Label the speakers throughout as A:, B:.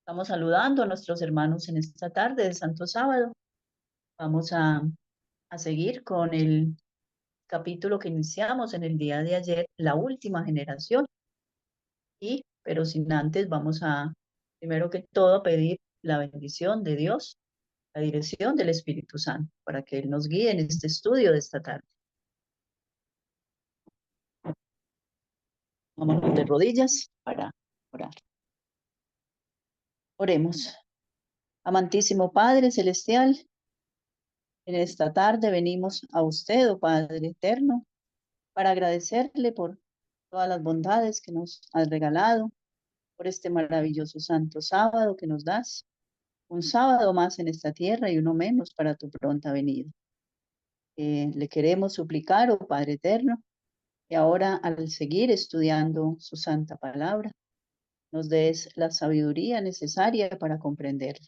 A: Estamos saludando a nuestros hermanos en esta tarde de Santo Sábado. Vamos a seguir con el capítulo que iniciamos en el día de ayer, la última generación. Pero sin antes, vamos primero que todo, pedir la bendición de Dios, la dirección del Espíritu Santo, para que Él nos guíe en este estudio de esta tarde. Vámonos de rodillas para orar. Oremos. Amantísimo Padre Celestial, en esta tarde venimos a usted, oh Padre eterno, para agradecerle por todas las bondades que nos has regalado, por este maravilloso santo sábado que nos das, un sábado más en esta tierra y uno menos para tu pronta venida. Le queremos suplicar, oh Padre eterno, que ahora al seguir estudiando su santa palabra, nos des la sabiduría necesaria para comprenderla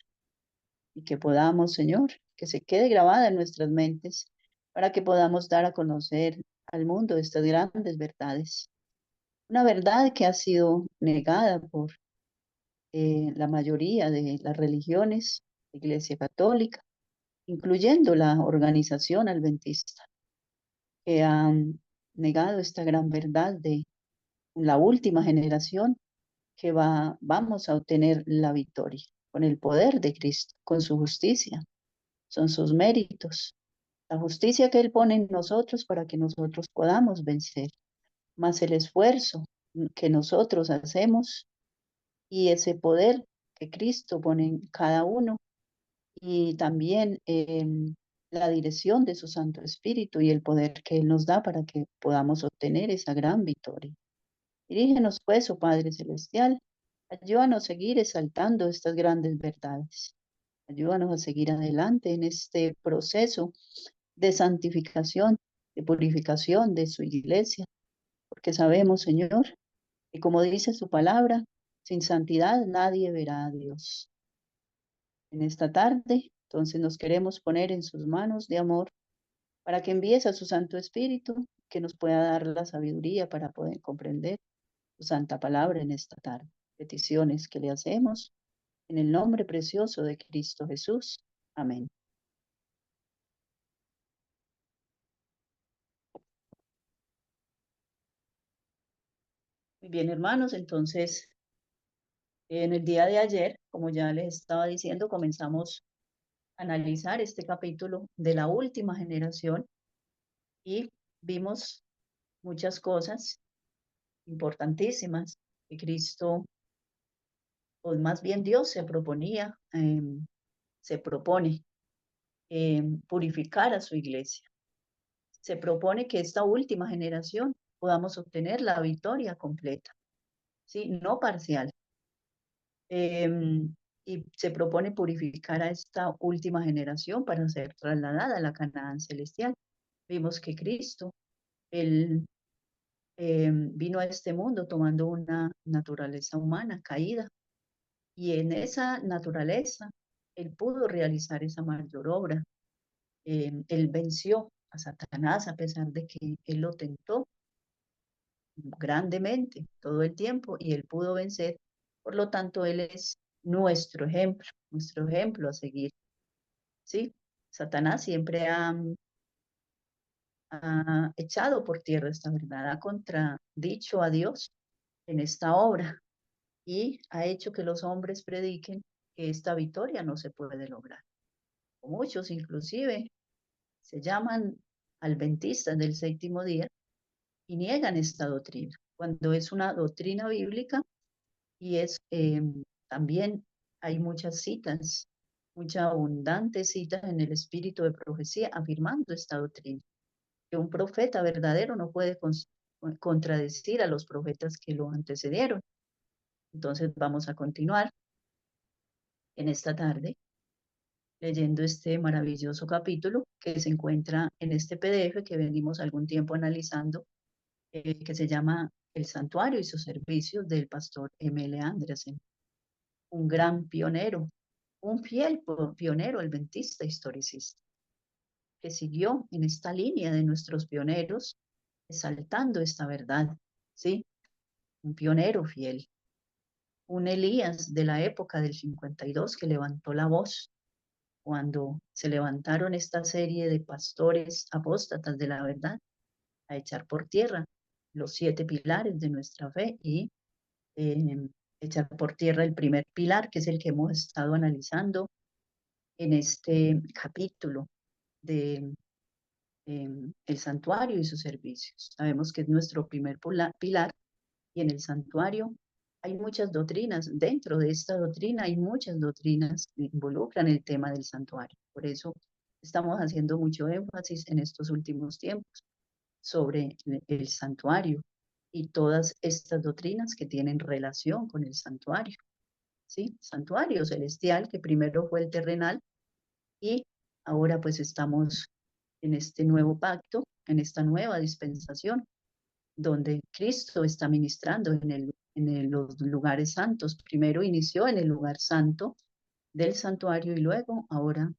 A: y que podamos, Señor, que se quede grabada en nuestras mentes para que podamos dar a conocer al mundo estas grandes verdades. Una verdad que ha sido negada por la mayoría de las religiones, la Iglesia Católica, incluyendo la organización adventista, que han negado esta gran verdad de la última generación que vamos a obtener la victoria con el poder de Cristo, con su justicia, son sus méritos, la justicia que Él pone en nosotros para que nosotros podamos vencer, más el esfuerzo que nosotros hacemos y ese poder que Cristo pone en cada uno y también la dirección de su Santo Espíritu y el poder que Él nos da para que podamos obtener esa gran victoria. Dirígenos pues, oh Padre Celestial, ayúdanos a seguir exaltando estas grandes verdades. Ayúdanos a seguir adelante en este proceso de santificación, de purificación de su iglesia, porque sabemos, Señor, que como dice su palabra, sin santidad nadie verá a Dios. En esta tarde, entonces nos queremos poner en sus manos de amor para que envíes a su Santo Espíritu que nos pueda dar la sabiduría para poder comprender su santa palabra en esta tarde. Peticiones que le hacemos en el nombre precioso de Cristo Jesús. Amén. Muy bien, hermanos, entonces en el día de ayer, como ya les estaba diciendo, comenzamos a analizar este capítulo de la última generación y vimos muchas cosas importantísimas que Cristo, o más bien Dios, se propone purificar a su iglesia. Se propone que esta última generación podamos obtener la victoria completa, ¿sí? No parcial. Y se propone purificar a esta última generación para ser trasladada a la Canaán celestial. Vimos que Cristo, Él vino a este mundo tomando una naturaleza humana caída, y en esa naturaleza Él pudo realizar esa mayor obra. Él venció a Satanás a pesar de que Él lo tentó grandemente todo el tiempo y Él pudo vencer. Por lo tanto, Él es nuestro ejemplo a seguir. ¿Sí? Satanás siempre ha echado por tierra esta verdad, ha contradicho a Dios en esta obra y ha hecho que los hombres prediquen que esta victoria no se puede lograr. Muchos inclusive se llaman adventistas del séptimo día y niegan esta doctrina, cuando es una doctrina bíblica y también hay muchas citas, mucha abundante citas en el espíritu de profecía afirmando esta doctrina, que un profeta verdadero no puede contradecir a los profetas que lo antecedieron. Entonces vamos a continuar en esta tarde leyendo este maravilloso capítulo que se encuentra en este PDF que venimos algún tiempo analizando, que se llama El Santuario y sus servicios del pastor M.L. Anderson, un gran pionero, un fiel pionero adventista historicista, que siguió en esta línea de nuestros pioneros, exaltando esta verdad, ¿sí? Un pionero fiel. un Elías de la época del 52 que levantó la voz cuando se levantaron esta serie de pastores apóstatas de la verdad a echar por tierra los 7 pilares de nuestra fe y eh, echar por tierra el primer pilar, que es el que hemos estado analizando en este capítulo de el santuario y sus servicios. Sabemos que es nuestro primer pilar y en el santuario hay muchas doctrinas. Dentro de esta doctrina hay muchas doctrinas que involucran el tema del santuario. Por eso estamos haciendo mucho énfasis en estos últimos tiempos sobre el santuario y todas estas doctrinas que tienen relación con el santuario. ¿Sí? Santuario celestial, que primero fue el terrenal y ahora pues estamos en este nuevo pacto, en esta nueva dispensación, donde Cristo está ministrando los lugares santos. Primero inició en el lugar santo del santuario y luego, ahora,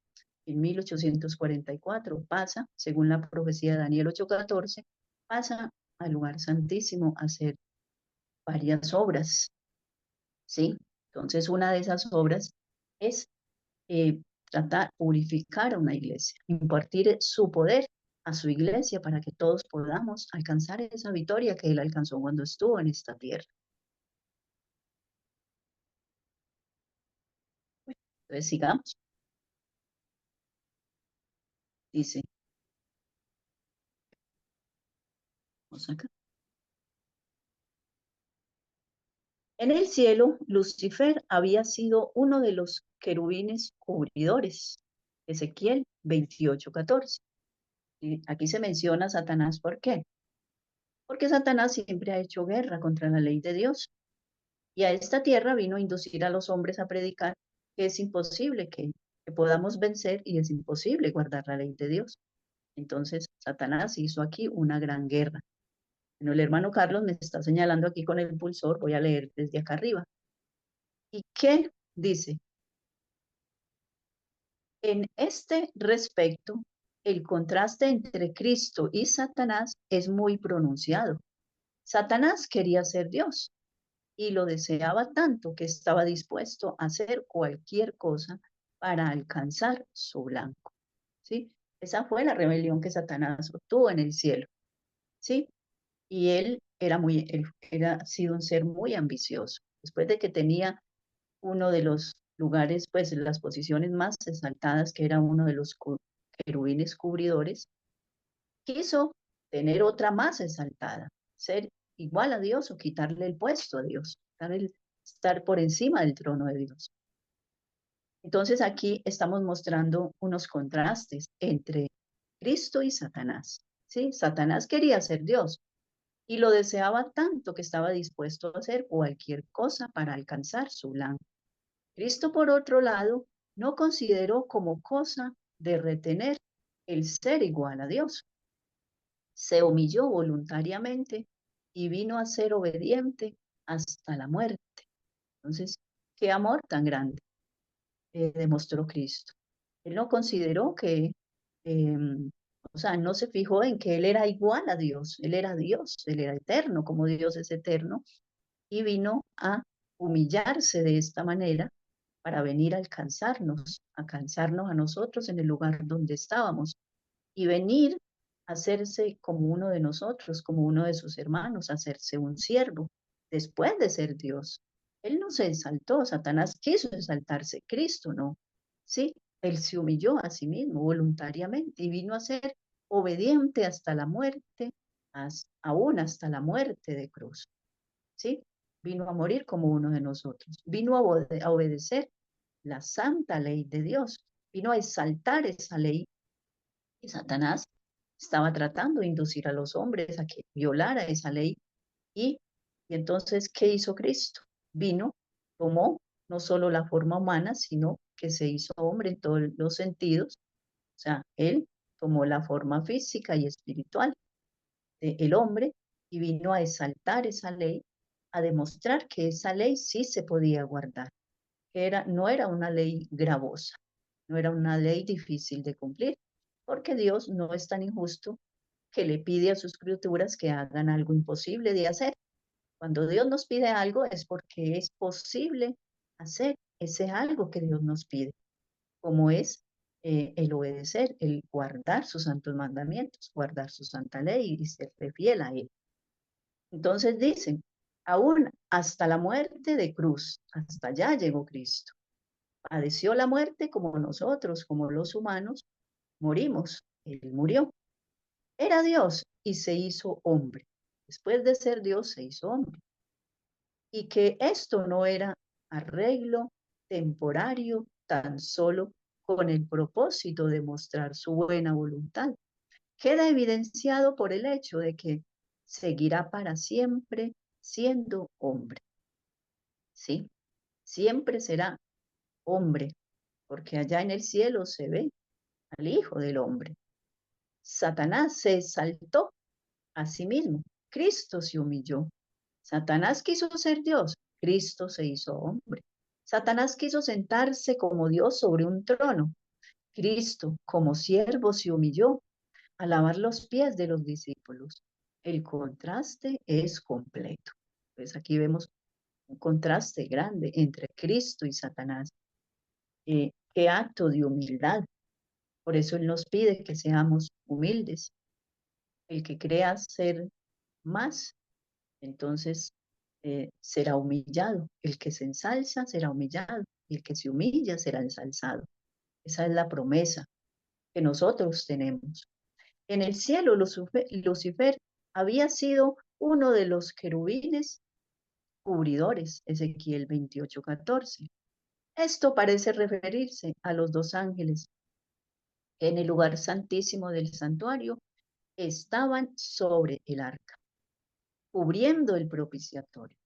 A: en 1844, pasa, según la profecía de Daniel 8:14, pasa al lugar santísimo a hacer varias obras, ¿sí? Entonces, una de esas obras es tratar, purificar a una iglesia, impartir su poder a su iglesia para que todos podamos alcanzar esa victoria que él alcanzó cuando estuvo en esta tierra. Entonces sigamos. Dice, vamos acá. En el cielo, Lucifer había sido uno de los querubines cubridores. Ezequiel 28:14. Y aquí se menciona a Satanás, ¿por qué? Porque Satanás siempre ha hecho guerra contra la ley de Dios. Y a esta tierra vino a inducir a los hombres a predicar que es imposible que podamos vencer y es imposible guardar la ley de Dios. Entonces, Satanás hizo aquí una gran guerra. Bueno, el hermano Carlos me está señalando aquí con el pulsor, voy a leer desde acá arriba. ¿Y qué dice? En este respecto, el contraste entre Cristo y Satanás es muy pronunciado. Satanás quería ser Dios y lo deseaba tanto que estaba dispuesto a hacer cualquier cosa para alcanzar su blanco. ¿Sí? Esa fue la rebelión que Satanás obtuvo en el cielo. ¿Sí? Y él era sido un ser muy ambicioso. Después de que tenía uno de los lugares, pues las posiciones más exaltadas, que era uno de los querubines cubridores, quiso tener otra más exaltada, ser igual a Dios o quitarle el puesto a Dios, estar por encima del trono de Dios. Entonces aquí estamos mostrando unos contrastes entre Cristo y Satanás. ¿Sí? Satanás quería ser Dios y lo deseaba tanto que estaba dispuesto a hacer cualquier cosa para alcanzar su blanco. Cristo, por otro lado, no consideró como cosa de retener el ser igual a Dios. Se humilló voluntariamente y vino a ser obediente hasta la muerte. Entonces, qué amor tan grande demostró Cristo. Él no consideró eh, o sea, no se fijó en que él era igual a Dios, él era eterno, como Dios es eterno, y vino a humillarse de esta manera para venir a alcanzarnos a nosotros en el lugar donde estábamos y venir a hacerse como uno de nosotros, como uno de sus hermanos, hacerse un siervo después de ser Dios. Él no se exaltó, Satanás quiso exaltarse, Cristo no. Sí, él se humilló a sí mismo voluntariamente y vino a ser obediente hasta la muerte, aún hasta la muerte de cruz. ¿Sí? Vino a morir como uno de nosotros, vino a obedecer la santa ley de Dios, vino a exaltar esa ley y Satanás estaba tratando de inducir a los hombres a que violara esa ley y, y entonces, ¿qué hizo Cristo? Vino, tomó no solo la forma humana, sino que se hizo hombre en todos los sentidos, o sea, él tomó la forma física y espiritual del hombre y vino a exaltar esa ley, a demostrar que esa ley sí se podía guardar, que no era una ley gravosa, no era una ley difícil de cumplir, porque Dios no es tan injusto que le pide a sus criaturas que hagan algo imposible de hacer. Cuando Dios nos pide algo es porque es posible hacer ese algo que Dios nos pide, como es el obedecer, el guardar sus santos mandamientos, guardar su santa ley y ser fiel a Él. Entonces dicen, aún hasta la muerte de cruz, hasta allá llegó Cristo. Padeció la muerte como nosotros, como los humanos, morimos. Él murió. Era Dios y se hizo hombre. Después de ser Dios, se hizo hombre. Y que esto no era arreglo temporario tan solo con el propósito de mostrar su buena voluntad. Queda evidenciado por el hecho de que seguirá para siempre siendo hombre. ¿Sí? Siempre será hombre, porque allá en el cielo se ve al Hijo del Hombre. Satanás se exaltó a sí mismo. Cristo se humilló. Satanás quiso ser Dios. Cristo se hizo hombre. Satanás quiso sentarse como Dios sobre un trono. Cristo, como siervo, se humilló a lavar los pies de los discípulos. El contraste es completo. Pues aquí vemos un contraste grande entre Cristo y Satanás. Qué acto de humildad. Por eso Él nos pide que seamos humildes. El que crea ser más, entonces será humillado. El que se ensalza será humillado. Y el que se humilla será ensalzado. Esa es la promesa que nosotros tenemos. En el cielo, Lucifer había sido uno de los querubines cubridores, Ezequiel 28:14. Esto parece referirse a los dos ángeles que en el lugar santísimo del santuario estaban sobre el arca, cubriendo el propiciatorio.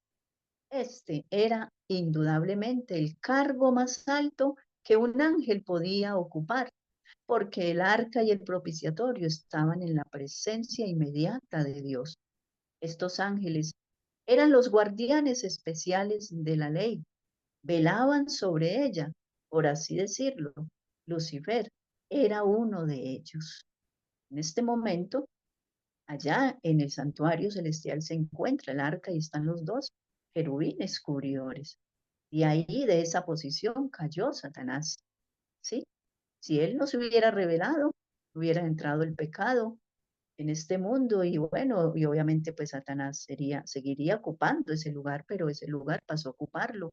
A: Este era indudablemente el cargo más alto que un ángel podía ocupar, porque el arca y el propiciatorio estaban en la presencia inmediata de Dios. Estos ángeles eran los guardianes especiales de la ley, velaban sobre ella, por así decirlo. Lucifer era uno de ellos. En este momento, allá en el santuario celestial se encuentra el arca y están los dos querubines cubridores. Y ahí de esa posición cayó Satanás, ¿sí? Si él no se hubiera revelado, hubiera entrado el pecado en este mundo y bueno, y obviamente pues Satanás seguiría ocupando ese lugar, pero ese lugar pasó a ocuparlo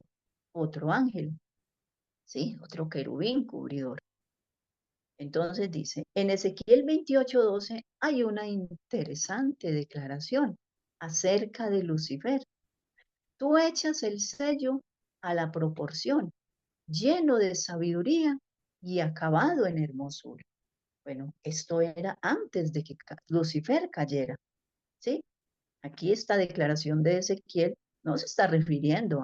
A: otro ángel, ¿sí? Otro querubín cubridor. Entonces dice, en Ezequiel 28:12 hay una interesante declaración acerca de Lucifer. Tú echas el sello a la proporción, lleno de sabiduría y acabado en hermosura. Bueno, esto era antes de que Lucifer cayera, ¿sí? Aquí esta declaración de Ezequiel no se está refiriendo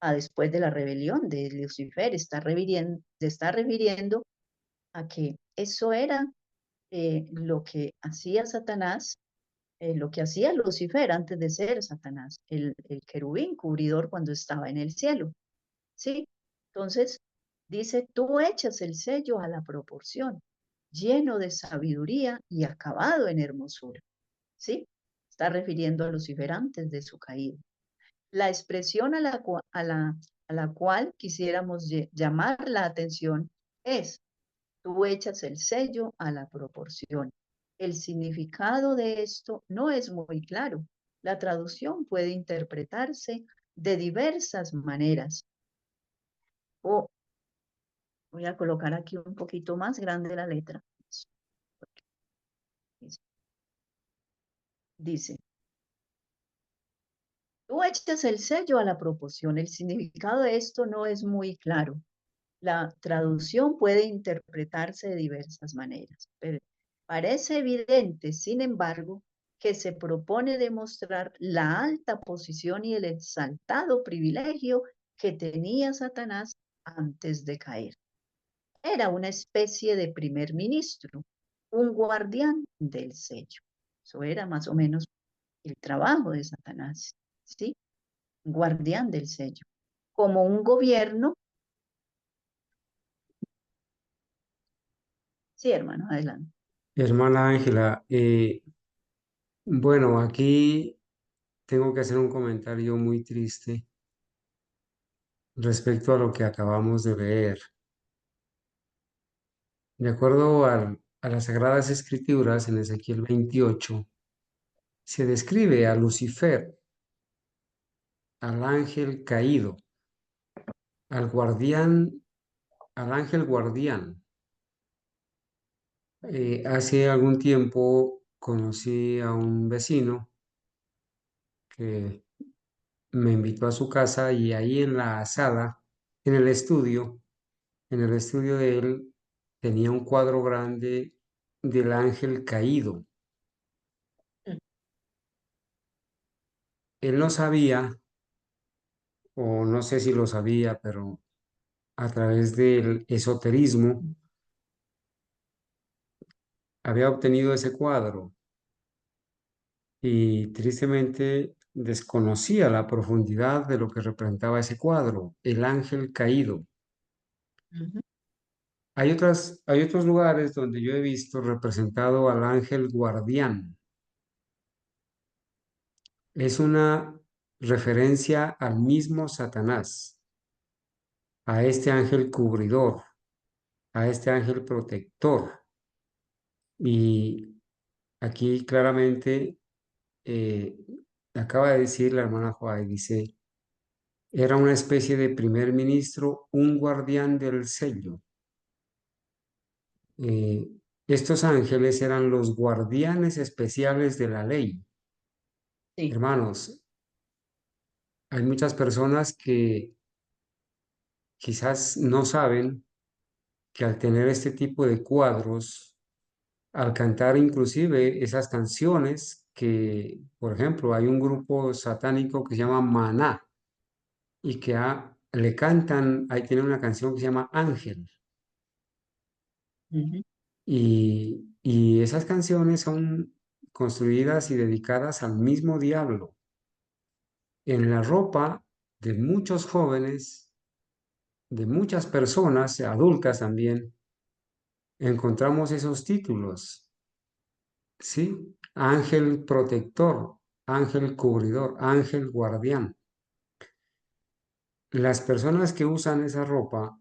A: a después de la rebelión de Lucifer, está refiriendo a que eso era lo que hacía Satanás, lo que hacía Lucifer antes de ser Satanás, el querubín cubridor cuando estaba en el cielo, ¿sí? Entonces, dice, tú echas el sello a la proporción, lleno de sabiduría y acabado en hermosura, ¿sí? Está refiriendo a Lucifer antes de su caída. La expresión a la cual quisiéramos llamar la atención es, tú echas el sello a la proporción. El significado de esto no es muy claro. La traducción puede interpretarse de diversas maneras. O voy a colocar aquí un poquito más grande la letra. Dice, tú echas el sello a la proporción. El significado de esto no es muy claro. La traducción puede interpretarse de diversas maneras, pero parece evidente, sin embargo, que se propone demostrar la alta posición y el exaltado privilegio que tenía Satanás antes de caer. Era una especie de primer ministro, un guardián del sello. Eso era más o menos el trabajo de Satanás, ¿sí? Guardián del sello. Como un gobierno. Sí, hermano, adelante.
B: Hermana Ángela, bueno, aquí tengo que hacer un comentario muy triste respecto a lo que acabamos de leer. De acuerdo a las Sagradas Escrituras, en Ezequiel 28, se describe a Lucifer, al ángel caído, al guardián, al ángel guardián. Hace algún tiempo conocí a un vecino que me invitó a su casa y ahí en la sala, en el estudio, en el estudio de él, tenía un cuadro grande del ángel caído. Él no sabía, o no sé si lo sabía, pero a través del esoterismo había obtenido ese cuadro y tristemente desconocía la profundidad de lo que representaba ese cuadro, el ángel caído.
A: Ujú,
B: Hay otros lugares donde yo he visto representado al ángel guardián. Es una referencia al mismo Satanás, a este ángel cubridor, a este ángel protector. Y aquí claramente eh, acaba de decir la hermana Juárez, dice, era una especie de primer ministro, un guardián del sello. Eh, Estos ángeles eran los guardianes especiales de la ley.
A: sí.
B: Hermanos, hay muchas personas que quizás no saben que al tener este tipo de cuadros, al cantar inclusive esas canciones que, por ejemplo, hay un grupo satánico que se llama Maná y que le cantan, ahí tiene una canción que se llama Ángel.
A: Ujú,
B: Y esas canciones son construidas y dedicadas al mismo diablo. En la ropa de muchos jóvenes, de muchas personas, adultas también, encontramos esos títulos, ¿sí? Ángel protector, ángel cubridor, ángel guardián. Las personas que usan esa ropa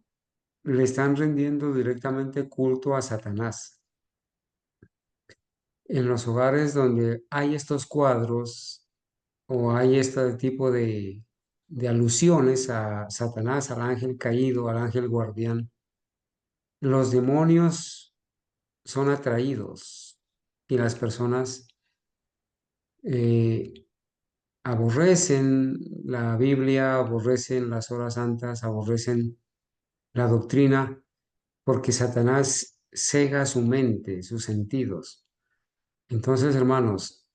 B: le están rendiendo directamente culto a Satanás. En los hogares donde hay estos cuadros o hay este tipo de alusiones a Satanás, al ángel caído, al ángel guardián, los demonios son atraídos y las personas eh, aborrecen la Biblia, aborrecen las horas santas, aborrecen la doctrina, porque Satanás cega su mente, sus sentidos. Entonces, hermanos,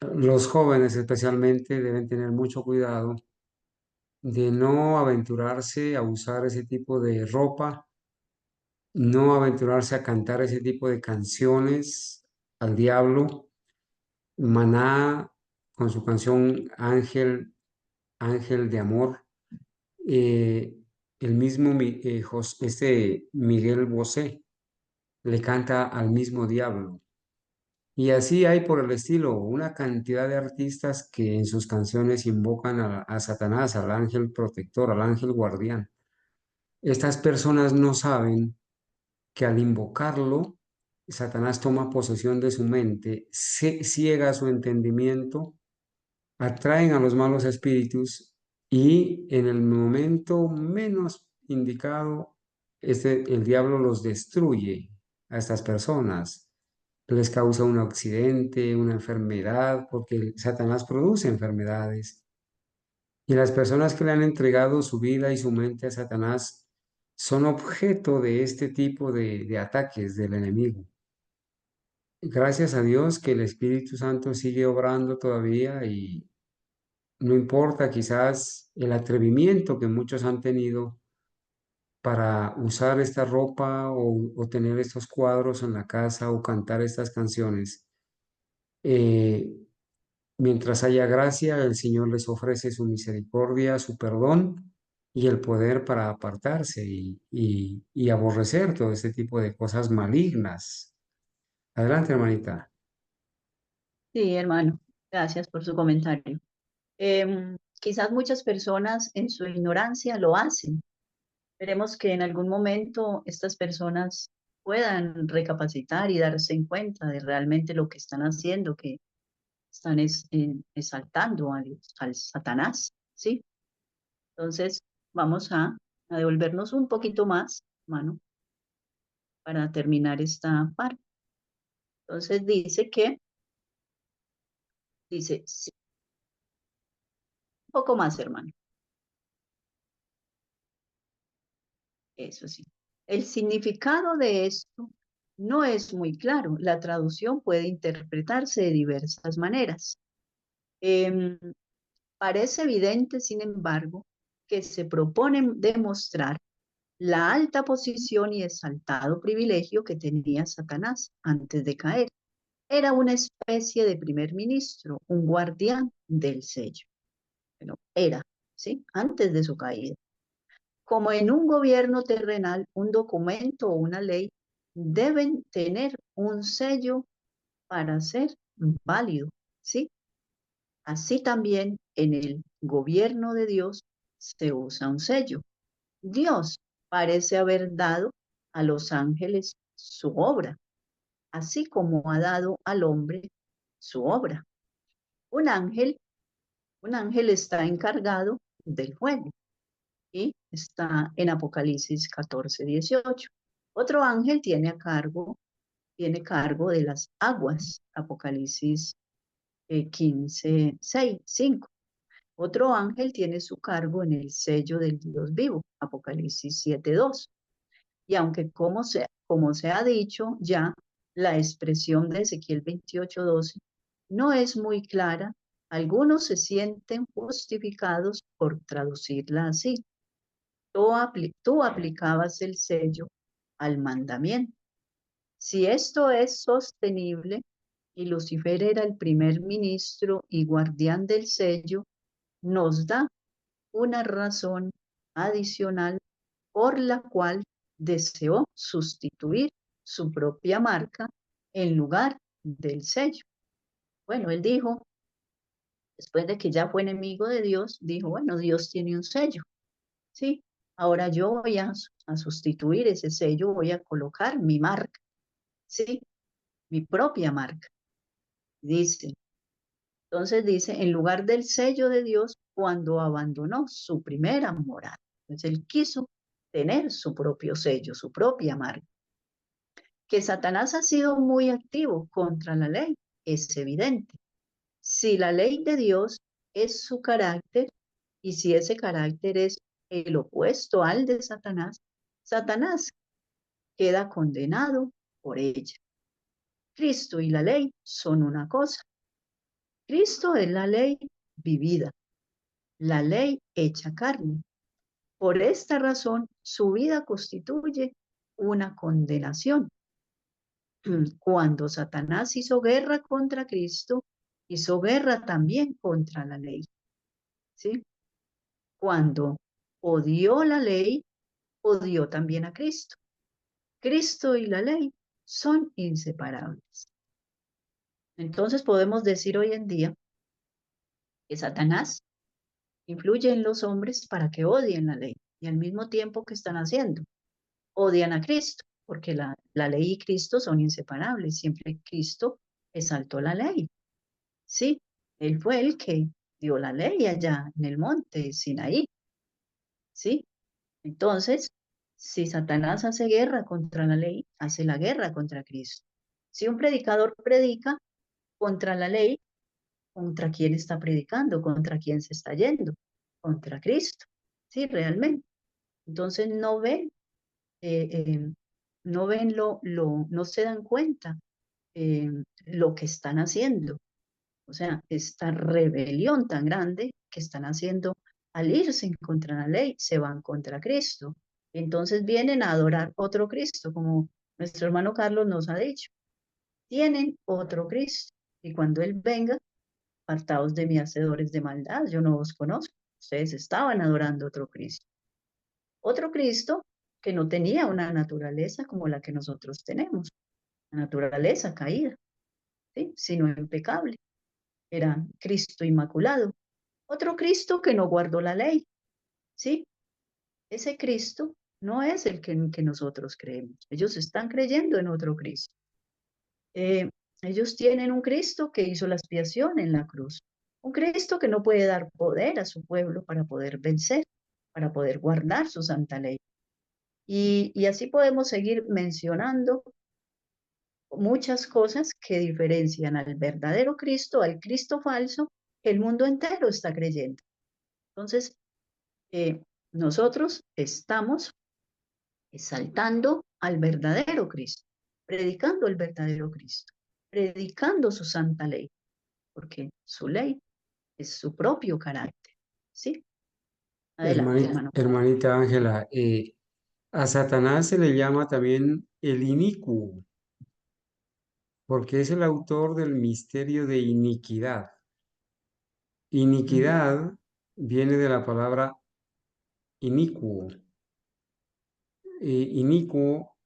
B: los jóvenes especialmente deben tener mucho cuidado de no aventurarse a usar ese tipo de ropa, no aventurarse a cantar ese tipo de canciones al diablo. Maná, con su canción Ángel, Ángel de Amor, eh, el mismo este Miguel Bosé le canta al mismo diablo. Y así hay por el estilo una cantidad de artistas que en sus canciones invocan a Satanás, al ángel protector, al ángel guardián. Estas personas no saben que al invocarlo, Satanás toma posesión de su mente, ciega su entendimiento, atraen a los malos espíritus y en el momento menos indicado, el diablo los destruye a estas personas, les causa un accidente, una enfermedad, porque Satanás produce enfermedades. Y las personas que le han entregado su vida y su mente a Satanás son objeto de este tipo de ataques del enemigo. Gracias a Dios que el Espíritu Santo sigue obrando todavía y no importa quizás el atrevimiento que muchos han tenido para usar esta ropa o tener estos cuadros en la casa o cantar estas canciones. Eh, Mientras haya gracia, el Señor les ofrece su misericordia, su perdón y el poder para apartarse y aborrecer todo este tipo de cosas malignas. Adelante, hermanita.
A: sí, hermano. Gracias por su comentario. Quizás muchas personas en su ignorancia lo hacen. Esperemos que en algún momento estas personas puedan recapacitar y darse en cuenta de realmente lo que están haciendo, que están exaltando al Satanás, ¿sí? Entonces, vamos a devolvernos un poquito más, hermano, para terminar esta parte. Entonces dice, sí, un poco más, hermano, eso sí. El significado de esto no es muy claro. La traducción puede interpretarse de diversas maneras. Em, Parece evidente, sin embargo, que se propone demostrar la alta posición y exaltado privilegio que tenía Satanás antes de caer. Era una especie de primer ministro, un guardián del sello. Bueno, era, ¿sí? Antes de su caída. Como en un gobierno terrenal, un documento o una ley deben tener un sello para ser válido, ¿sí? Así también en el gobierno de Dios se usa un sello. Dios parece haber dado a los ángeles su obra, así como ha dado al hombre su obra. Un ángel, un ángel está encargado del fuego y está en Apocalipsis 14:18. Otro ángel tiene cargo de las aguas, Apocalipsis 15:6-5. Otro ángel tiene su cargo en el sello del Dios vivo, Apocalipsis 7:2. Y aunque como se ha dicho ya, la expresión de Ezequiel 28:12 no es muy clara, algunos se sienten justificados por traducirla así. Tú aplicabas el sello al mandamiento. Si esto es sostenible y Lucifer era el primer ministro y guardián del sello, nos da una razón adicional por la cual deseó sustituir su propia marca en lugar del sello. Bueno, él dijo, después de que ya fue enemigo de Dios, dijo, bueno, Dios tiene un sello, ¿sí? Ahora yo voy a sustituir ese sello, voy a colocar mi marca, ¿sí? Mi propia marca. Dice, entonces dice, en lugar del sello de Dios, cuando abandonó su primera morada. Entonces él quiso tener su propio sello, su propia marca. Que Satanás ha sido muy activo contra la ley es evidente. Si la ley de Dios es su carácter y si ese carácter es el opuesto al de Satanás, Satanás queda condenado por ella. Cristo y la ley son una cosa. Cristo es la ley vivida, la ley hecha carne. Por esta razón, su vida constituye una condenación. Cuando Satanás hizo guerra contra Cristo, hizo guerra también contra la ley, ¿sí? Cuando odió la ley, odió también a Cristo. Cristo y la ley son inseparables. Entonces podemos decir hoy en día que Satanás influye en los hombres para que odien la ley y al mismo tiempo que están haciendo, odian a Cristo, porque la ley y Cristo son inseparables. Siempre Cristo exaltó la ley. Sí, él fue el que dio la ley allá en el monte Sinaí, ¿sí? Entonces, si Satanás hace guerra contra la ley, hace la guerra contra Cristo. Si un predicador predica contra la ley, ¿contra quién está predicando? ¿Contra quién se está yendo? Contra Cristo, sí, realmente. Entonces eh, eh, no ven no se dan cuenta eh, lo que están haciendo. O sea, esta rebelión tan grande que están haciendo al irse en contra la ley, se van contra Cristo. Entonces vienen a adorar otro Cristo, como nuestro hermano Carlos nos ha dicho. Tienen otro Cristo. Y cuando Él venga, apartaos de mí, hacedores de maldad, yo no os conozco. Ustedes estaban adorando otro Cristo. Otro Cristo que no tenía una naturaleza como la que nosotros tenemos, la naturaleza caída, ¿sí? Sino impecable. Era Cristo inmaculado. Otro Cristo que no guardó la ley, ¿sí? Ese Cristo no es el que nosotros creemos. Ellos están creyendo en otro Cristo. Ellos tienen un Cristo que hizo la expiación en la cruz. Un Cristo que no puede dar poder a su pueblo para poder vencer, para poder guardar su santa ley. Y así podemos seguir mencionando muchas cosas que diferencian al verdadero Cristo, al Cristo falso, que el mundo entero está creyendo. Entonces, nosotros estamos exaltando al verdadero Cristo, predicando el verdadero Cristo, predicando su santa ley, porque su ley es su propio carácter. ¿Sí? Adelante, hermano.
B: Hermanita Ángela, a Satanás se le llama también el inicuo, porque es el autor del misterio de iniquidad.
A: Ujú.
B: Iniquidad viene de la palabra inicuo. Inicuo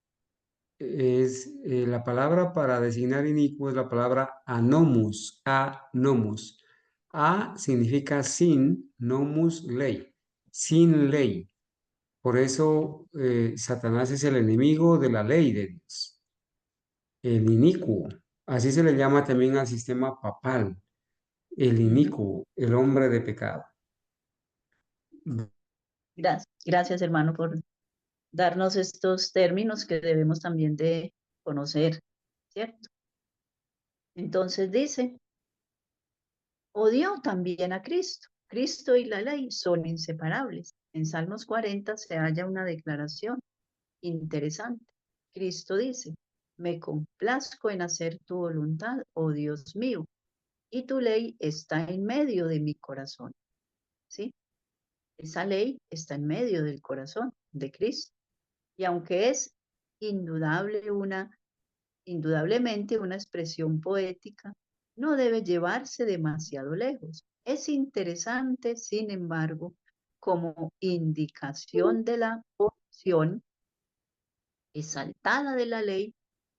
B: es la palabra para designar inicuo es la palabra anomus, anomus. A significa sin, nomus ley, sin ley. Por eso Satanás es el enemigo de la ley de Dios, el inicuo. Así se le llama también al sistema papal, el
A: Ujú.
B: inicuo, el hombre de pecado.
A: Gracias, gracias, hermano, por darnos estos términos que debemos también de conocer, ¿cierto? Entonces dice, odió también a Cristo. Cristo y la ley son inseparables. En Salmos 40 se halla una declaración interesante. Cristo dice, me complazco en hacer tu voluntad, oh Dios mío, y tu ley está en medio de mi corazón. ¿Sí? Esa ley está en medio del corazón de Cristo. Y aunque es indudable indudablemente una expresión poética, no debe llevarse demasiado lejos. Es interesante, sin embargo, como indicación de la porción exaltada de la ley,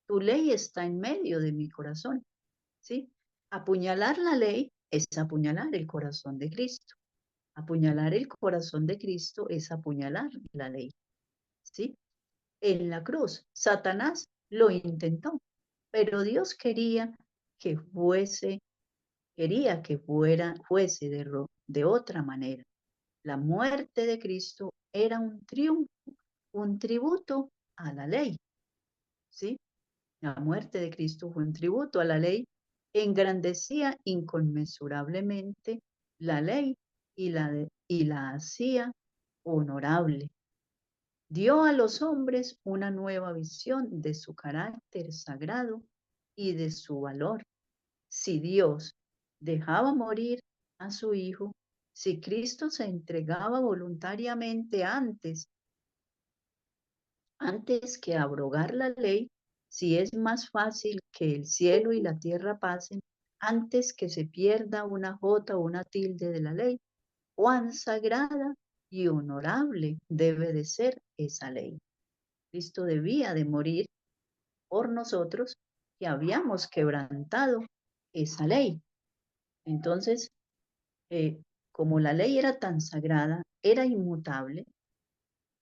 A: tu ley está en medio de mi corazón, ¿sí? Apuñalar la ley es apuñalar el corazón de Cristo. Apuñalar el corazón de Cristo es apuñalar la ley, ¿sí? En la cruz, Satanás lo intentó, pero Dios que fuese, quería que fuese de otra manera. La muerte de Cristo era un triunfo, un tributo a la ley, ¿sí? La muerte de Cristo fue un tributo a la ley, engrandecía inconmensurablemente la ley y la hacía honorable. Dio a los hombres una nueva visión de su carácter sagrado y de su valor. Si Dios dejaba morir a su Hijo, si Cristo se entregaba voluntariamente antes que abrogar la ley, si es más fácil que el cielo y la tierra pasen, antes que se pierda una jota o una tilde de la ley, cuán sagrada y honorable debe de ser esa ley. Cristo debía de morir por nosotros que habíamos quebrantado esa ley. Entonces, eh, como la ley era tan sagrada, era inmutable,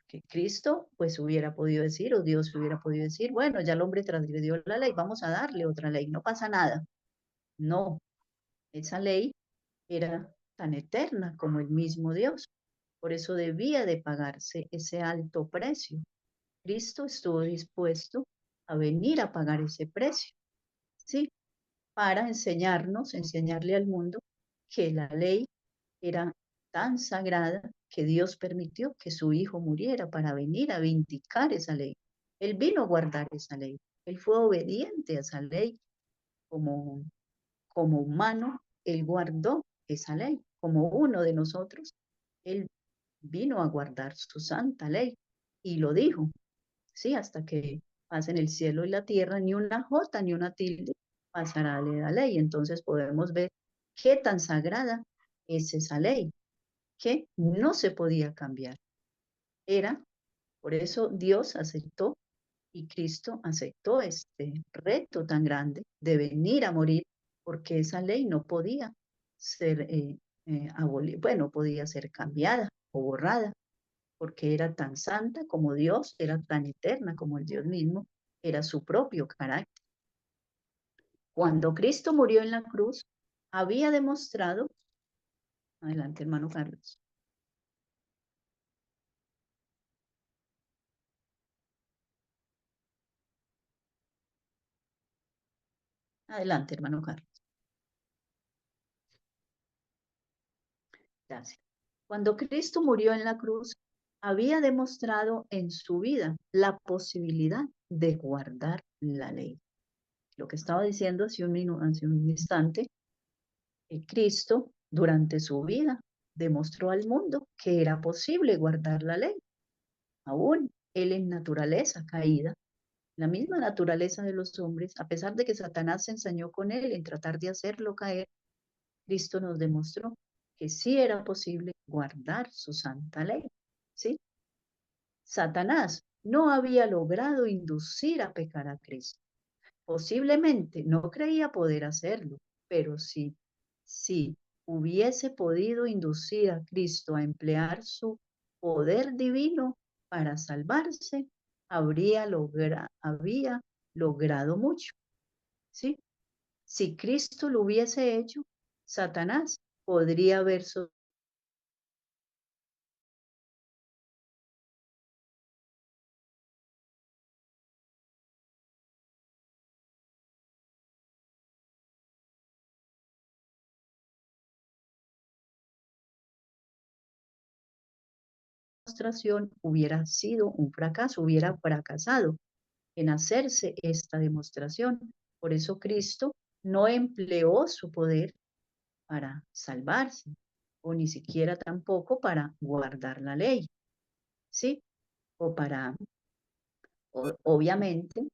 A: que Cristo pues hubiera podido decir, o Dios hubiera podido decir, bueno, ya el hombre transgredió la ley, vamos a darle otra ley, no pasa nada. No, esa ley era tan eterna como el mismo Dios. Por eso debía de pagarse ese alto precio. Cristo estuvo dispuesto a venir a pagar ese precio, ¿sí? Para enseñarnos, enseñarle al mundo que la ley era tan sagrada que Dios permitió que su Hijo muriera para venir a vindicar esa ley. Él vino a guardar esa ley. Él fue obediente a esa ley como, como humano. Él guardó esa ley como uno de nosotros. Él vino a guardar su santa ley y lo dijo, sí, hasta que pasen el cielo y la tierra, ni una jota ni una tilde pasará de la ley. Entonces podemos ver qué tan sagrada es esa ley que no se podía cambiar. Era, por eso Dios aceptó y Cristo aceptó este reto tan grande de venir a morir, porque esa ley no podía ser bueno, podía ser cambiada o borrada, porque era tan santa como Dios, era tan eterna como el Dios mismo, era su propio carácter. Cuando Cristo murió en la cruz, había demostrado, adelante hermano Carlos, adelante hermano Carlos, gracias. Cuando Cristo murió en la cruz, había demostrado en su vida la posibilidad de guardar la ley. Lo que estaba diciendo hace un instante, Cristo durante su vida demostró al mundo que era posible guardar la ley. Aún él en naturaleza caída, la misma naturaleza de los hombres, a pesar de que Satanás se ensañó con él en tratar de hacerlo caer, Cristo nos demostró que sí era posible guardar su santa ley. ¿Sí? Satanás no había logrado inducir a pecar a Cristo. Posiblemente no creía poder hacerlo, pero si hubiese podido inducir a Cristo a emplear su poder divino para salvarse, había logrado mucho, ¿sí? Si Cristo lo hubiese hecho, Satanás podría haber demostración hubiera sido un fracaso, hubiera fracasado en hacerse esta demostración. Por eso Cristo no empleó su poder para salvarse, o ni siquiera tampoco para guardar la ley, ¿sí? O para, obviamente,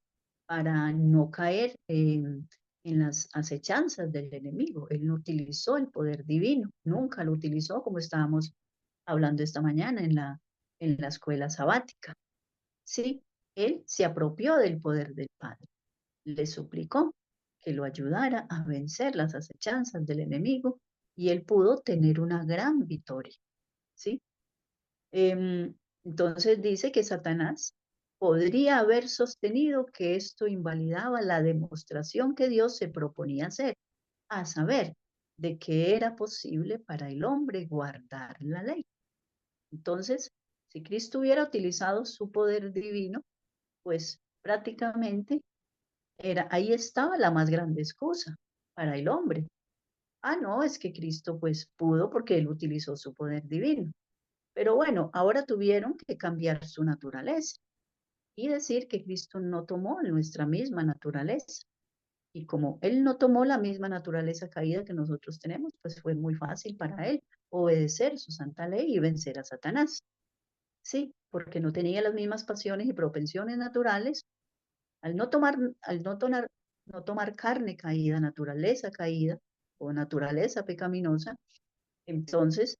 A: para no caer en las acechanzas del enemigo. Él no utilizó el poder divino, nunca lo utilizó como estábamos hablando esta mañana en la escuela sabática. Sí, él se apropió del poder del Padre, le suplicó que lo ayudara a vencer las acechanzas del enemigo y él pudo tener una gran victoria. ¿Sí? Entonces dice que Satanás podría haber sostenido que esto invalidaba la demostración que Dios se proponía hacer, a saber, de que era posible para el hombre guardar la ley. Entonces, si Cristo hubiera utilizado su poder divino, pues prácticamente ahí estaba la más grande excusa para el hombre. Ah, no, es que Cristo pues pudo porque él utilizó su poder divino. Pero bueno, ahora tuvieron que cambiar su naturaleza y decir que Cristo no tomó nuestra misma naturaleza. Y como Él no tomó la misma naturaleza caída que nosotros tenemos, pues fue muy fácil para Él obedecer su santa ley y vencer a Satanás. Sí, porque no tenía las mismas pasiones y propensiones naturales. Al no tomar carne caída, naturaleza caída o naturaleza pecaminosa, entonces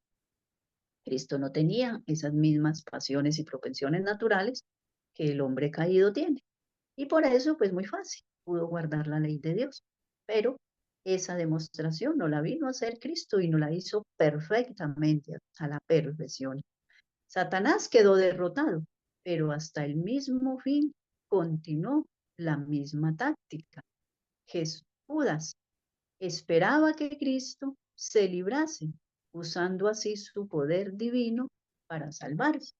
A: Cristo no tenía esas mismas pasiones y propensiones naturales que el hombre caído tiene. Y por eso, pues muy fácil, pudo guardar la ley de Dios. Pero esa demostración no la vino a hacer Cristo y no la hizo perfectamente a la perfección. Satanás quedó derrotado, pero hasta el mismo fin continuó la misma táctica. Judas esperaba que Cristo se librase, usando así su poder divino para salvarse.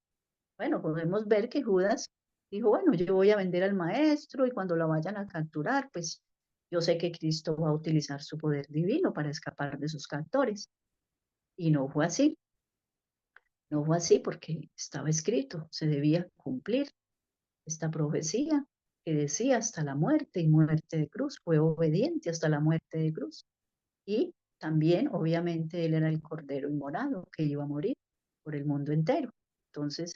A: Bueno, podemos ver que Judas dijo, bueno, yo voy a vender al maestro y cuando lo vayan a capturar, pues yo sé que Cristo va a utilizar su poder divino para escapar de sus captores. Y no fue así, no fue así porque estaba escrito, se debía cumplir esta profecía que decía hasta la muerte y muerte de cruz, fue obediente hasta la muerte de cruz. Y también, obviamente, él era el cordero inmolado que iba a morir por el mundo entero. Entonces,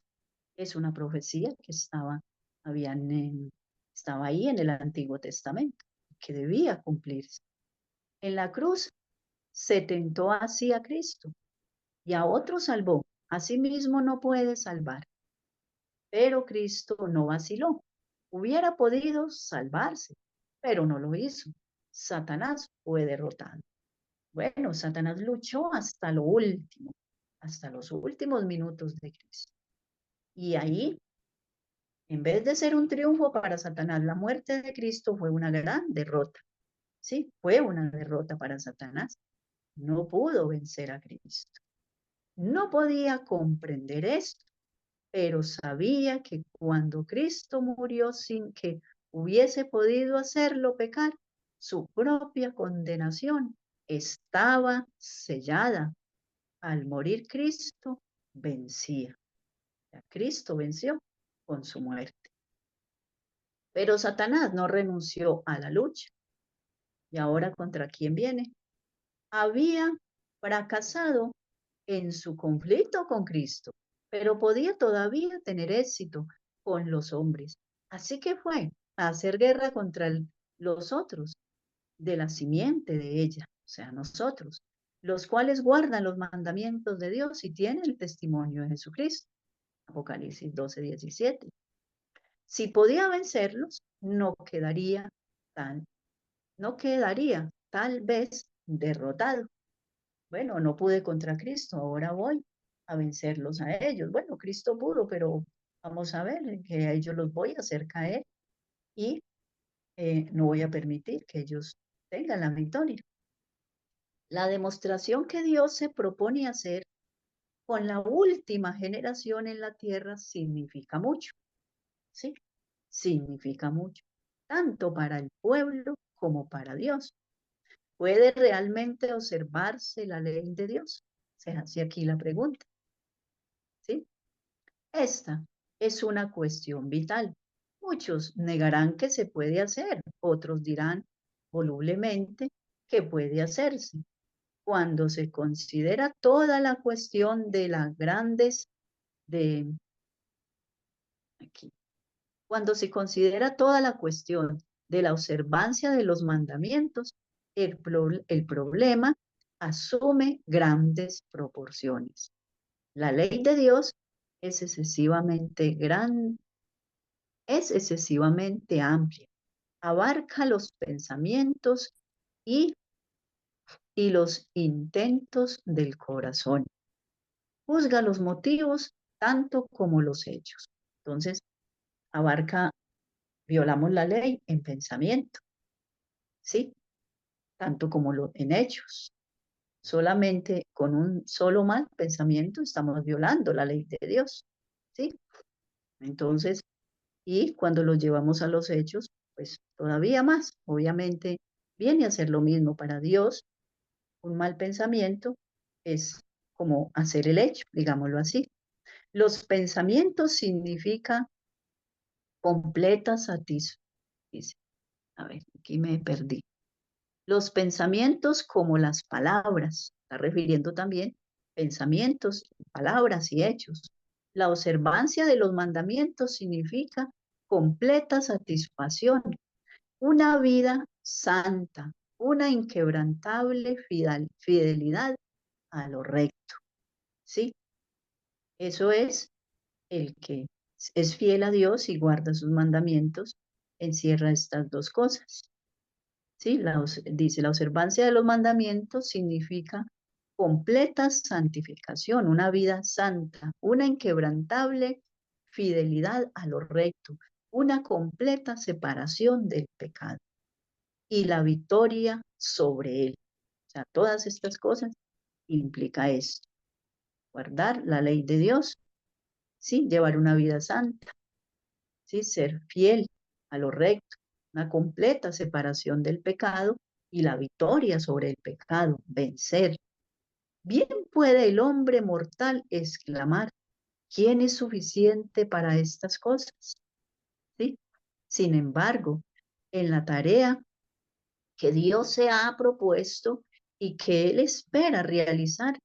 A: es una profecía que estaba ahí en el Antiguo Testamento, que debía cumplirse. En la cruz se tentó así a Cristo y a otro salvó. Asimismo no puede salvar, pero Cristo no vaciló. Hubiera podido salvarse, pero no lo hizo. Satanás fue derrotado. Bueno, Satanás luchó hasta lo último, hasta los últimos minutos de Cristo. Y ahí, en vez de ser un triunfo para Satanás, la muerte de Cristo fue una gran derrota. Sí, fue una derrota para Satanás. No pudo vencer a Cristo. No podía comprender esto, pero sabía que cuando Cristo murió sin que hubiese podido hacerlo pecar, su propia condenación estaba sellada. Al morir Cristo, vencía. Cristo venció con su muerte. Pero Satanás no renunció a la lucha. ¿Y ahora contra quién viene? Había fracasado en su conflicto con Cristo, pero podía todavía tener éxito con los hombres. Así que fue a hacer guerra contra los otros de la simiente de ella, o sea, nosotros, los cuales guardan los mandamientos de Dios y tienen el testimonio de Jesucristo. Apocalipsis 12:17. Si podía vencerlos, no quedaría tal vez derrotado. Bueno, no pude contra Cristo, ahora voy a vencerlos a ellos. Bueno, Cristo pudo, pero vamos a ver que a ellos los voy a hacer caer y no voy a permitir que ellos tengan la victoria. La demostración que Dios se propone hacer con la última generación en la tierra significa mucho, ¿sí? Significa mucho, tanto para el pueblo como para Dios. ¿Puede realmente observarse la ley de Dios? Se hace aquí la pregunta, ¿sí? Esta es una cuestión vital. Muchos negarán que se puede hacer, otros dirán volublemente que puede hacerse. Cuando se considera toda la cuestión de las grandes, de aquí, cuando se considera toda la cuestión de la observancia de los mandamientos, el problema asume grandes proporciones. La ley de Dios es excesivamente grande, es excesivamente amplia, abarca los pensamientos y, y los intentos del corazón, juzga los motivos tanto como los hechos. Entonces, abarca, violamos la ley en pensamiento, ¿sí? Tanto como en hechos. Solamente con un solo mal pensamiento estamos violando la ley de Dios, ¿sí? Entonces, y cuando lo llevamos a los hechos, pues todavía más. Obviamente viene a ser lo mismo para Dios. Un mal pensamiento es como hacer el hecho, digámoslo así. Los pensamientos significa completa satisfacción. A ver, aquí me perdí. Los pensamientos como las palabras, está refiriendo también pensamientos, palabras y hechos. La observancia de los mandamientos significa completa satisfacción, una vida santa, una inquebrantable fidelidad a lo recto, ¿sí? Eso es el que es fiel a Dios y guarda sus mandamientos, encierra estas dos cosas. ¿Sí? Dice, la observancia de los mandamientos significa completa santificación, una vida santa, una inquebrantable fidelidad a lo recto, una completa separación del pecado y la victoria sobre él. O sea, todas estas cosas implica esto, guardar la ley de Dios, ¿sí? Llevar una vida santa, ¿sí? Ser fiel a lo recto, una completa separación del pecado y la victoria sobre el pecado, vencer. Bien puede el hombre mortal exclamar, ¿quién es suficiente para estas cosas? ¿Sí? Sin embargo, en la tarea que Dios se ha propuesto y que Él espera realizar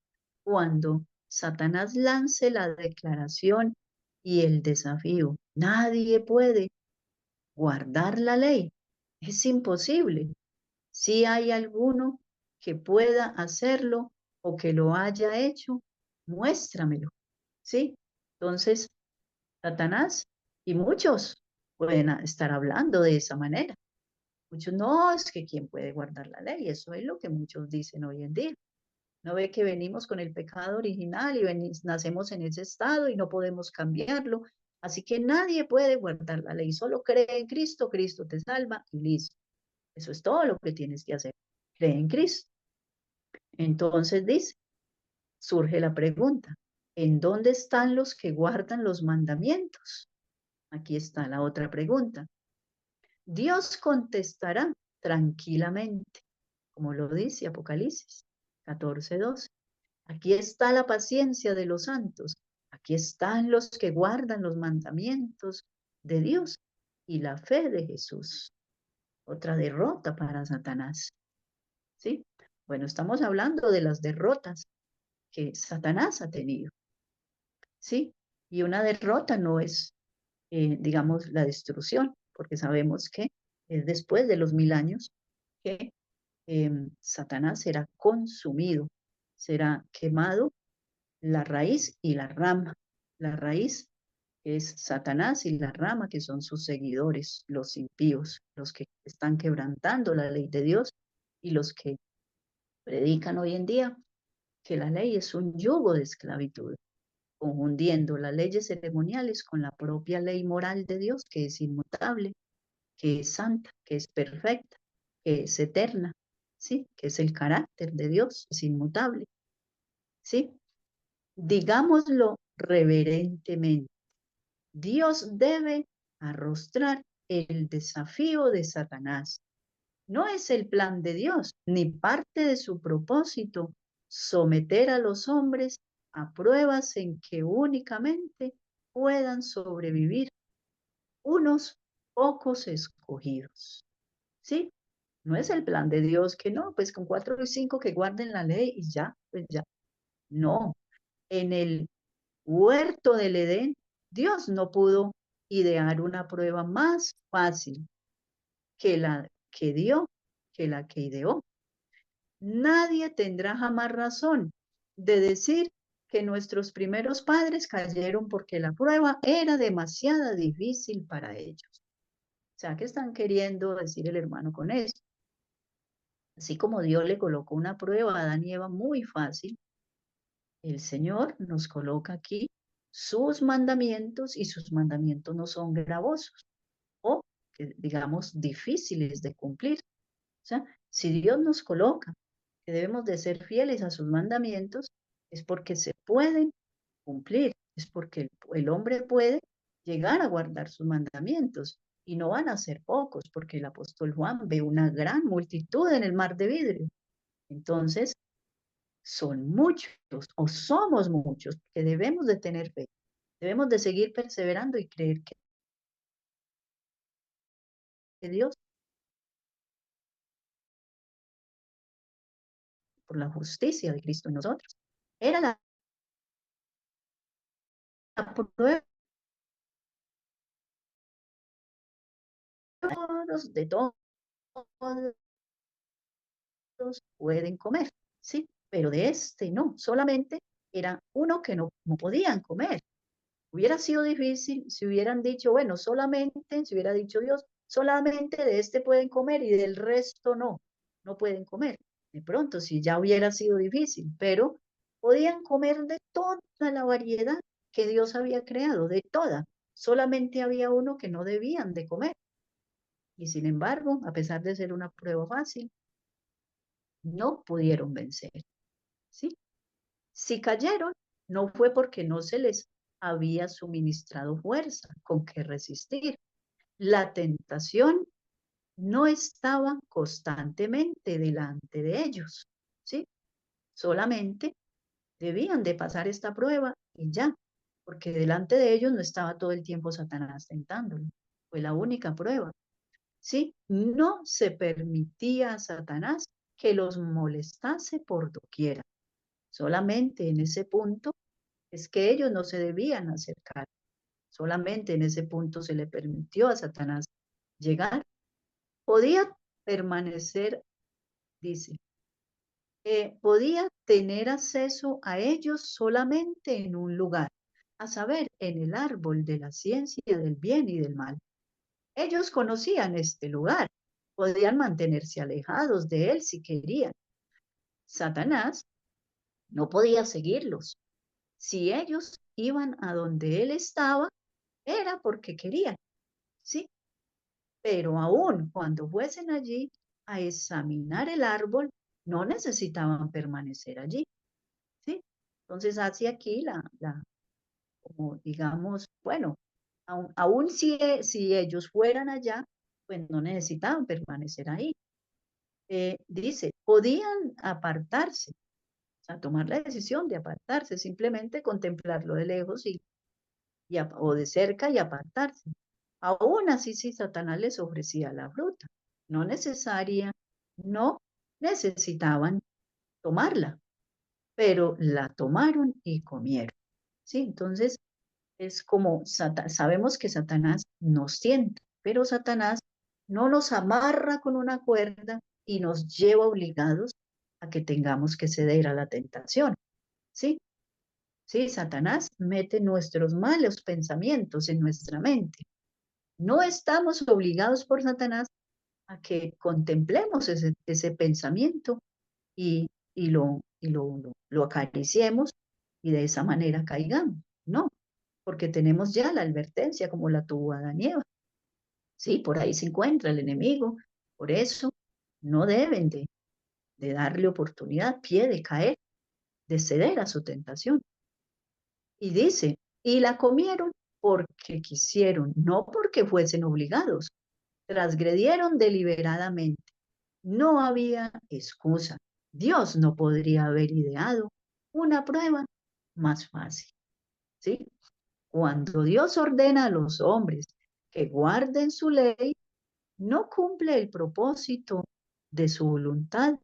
A: cuando Satanás lance la declaración y el desafío, nadie puede guardar la ley. Es imposible. Si hay alguno que pueda hacerlo o que lo haya hecho, muéstramelo. ¿Sí? Entonces, Satanás y muchos pueden estar hablando de esa manera. Muchos, no, es que ¿quién puede guardar la ley? Eso es lo que muchos dicen hoy en día. ¿No ve que venimos con el pecado original y nacemos en ese estado y no podemos cambiarlo? Así que nadie puede guardar la ley, solo cree en Cristo, Cristo te salva y listo. Eso es todo lo que tienes que hacer. Cree en Cristo. Entonces dice, surge la pregunta, ¿en dónde están los que guardan los mandamientos? Aquí está la otra pregunta. Dios contestará tranquilamente, como lo dice Apocalipsis 14:12. Aquí está la paciencia de los santos. Aquí están los que guardan los mandamientos de Dios y la fe de Jesús. Otra derrota para Satanás. ¿Sí? Bueno, estamos hablando de las derrotas que Satanás ha tenido. ¿Sí? Y una derrota no es, digamos, la destrucción, porque sabemos que es después de los 1000 años que Satanás será consumido, será quemado la raíz y la rama. La raíz es Satanás y la rama que son sus seguidores, los impíos, los que están quebrantando la ley de Dios y los que predican hoy en día que la ley es un yugo de esclavitud, confundiendo las leyes ceremoniales con la propia ley moral de Dios, que es inmutable, que es santa, que es perfecta, que es eterna, ¿sí? Que es el carácter de Dios, es inmutable, ¿sí? Digámoslo reverentemente. Dios debe arrostrar el desafío de Satanás. No es el plan de Dios, ni parte de su propósito, someter a los hombres a pruebas en que únicamente puedan sobrevivir unos pocos escogidos. ¿Sí? No es el plan de Dios que no, pues con 4 y 5 que guarden la ley y ya, pues ya. No, en el huerto del Edén, Dios no pudo idear una prueba más fácil que la que dio, que la que ideó. Nadie tendrá jamás razón de decir que nuestros primeros padres cayeron porque la prueba era demasiado difícil para ellos. O sea, ¿qué están queriendo decir el hermano con eso? Así como Dios le colocó una prueba a Adán y Eva muy fácil, el Señor nos coloca aquí sus mandamientos y sus mandamientos no son gravosos o, digamos, difíciles de cumplir. O sea, si Dios nos coloca que debemos de ser fieles a sus mandamientos, es porque se pueden cumplir, es porque el hombre puede llegar a guardar sus mandamientos y no van a ser pocos, porque el apóstol Juan ve una gran multitud en el mar de vidrio. Entonces, son muchos o somos muchos que debemos de tener fe, debemos de seguir perseverando y creer que Dios, por la justicia de Cristo en nosotros, era la prueba de todos pueden comer, ¿sí? Pero de este no, solamente era uno que no podían comer. Hubiera sido difícil si hubieran dicho, bueno, solamente, si hubiera dicho Dios, solamente de este pueden comer y del resto no, no pueden comer. De pronto, si ya hubiera sido difícil, pero podían comer de toda la variedad que Dios había creado, de toda. Solamente había uno que no debían de comer. Y sin embargo, a pesar de ser una prueba fácil, no pudieron vencer, ¿sí? Si cayeron, no fue porque no se les había suministrado fuerza con que resistir. La tentación no estaba constantemente delante de ellos, ¿sí? Solamente debían de pasar esta prueba y ya, porque delante de ellos no estaba todo el tiempo Satanás tentándolo. Fue la única prueba, ¿sí? No se permitía a Satanás que los molestase por doquiera. Solamente en ese punto es que ellos no se debían acercar. Solamente en ese punto se le permitió a Satanás llegar. Podía permanecer, dice, podía tener acceso a ellos solamente en un lugar, a saber, en el árbol de la ciencia del bien y del mal. Ellos conocían este lugar, podían mantenerse alejados de él si querían. Satanás no podía seguirlos. Si ellos iban a donde él estaba, era porque querían, ¿sí? Pero aún cuando fuesen allí a examinar el árbol, no necesitaban permanecer allí, ¿sí? Entonces hace aquí como digamos, bueno, aún si ellos fueran allá, pues no necesitaban permanecer ahí. Dice, podían apartarse, o sea, tomar la decisión de apartarse, simplemente contemplarlo de lejos o de cerca y apartarse. Aún así, si Satanás les ofrecía la fruta, no necesaria, no necesitaban tomarla, pero la tomaron y comieron. ¿Sí? Entonces, es como sabemos que Satanás nos tienta, pero Satanás no nos amarra con una cuerda y nos lleva obligados a que tengamos que ceder a la tentación. ¿Sí? Sí, Satanás mete nuestros malos pensamientos en nuestra mente. No estamos obligados por Satanás a que contemplemos ese pensamiento y lo acariciemos y de esa manera caigamos. No, porque tenemos ya la advertencia como la tuvo Adán y Eva. Sí, por ahí se encuentra el enemigo. Por eso no deben de darle oportunidad, pie de caer, de ceder a su tentación. Y dice, y la comieron porque quisieron, no porque fuesen obligados. Transgredieron deliberadamente. No había excusa. Dios no podría haber ideado una prueba más fácil, ¿sí? Cuando Dios ordena a los hombres que guarden su ley, no cumple el propósito de su voluntad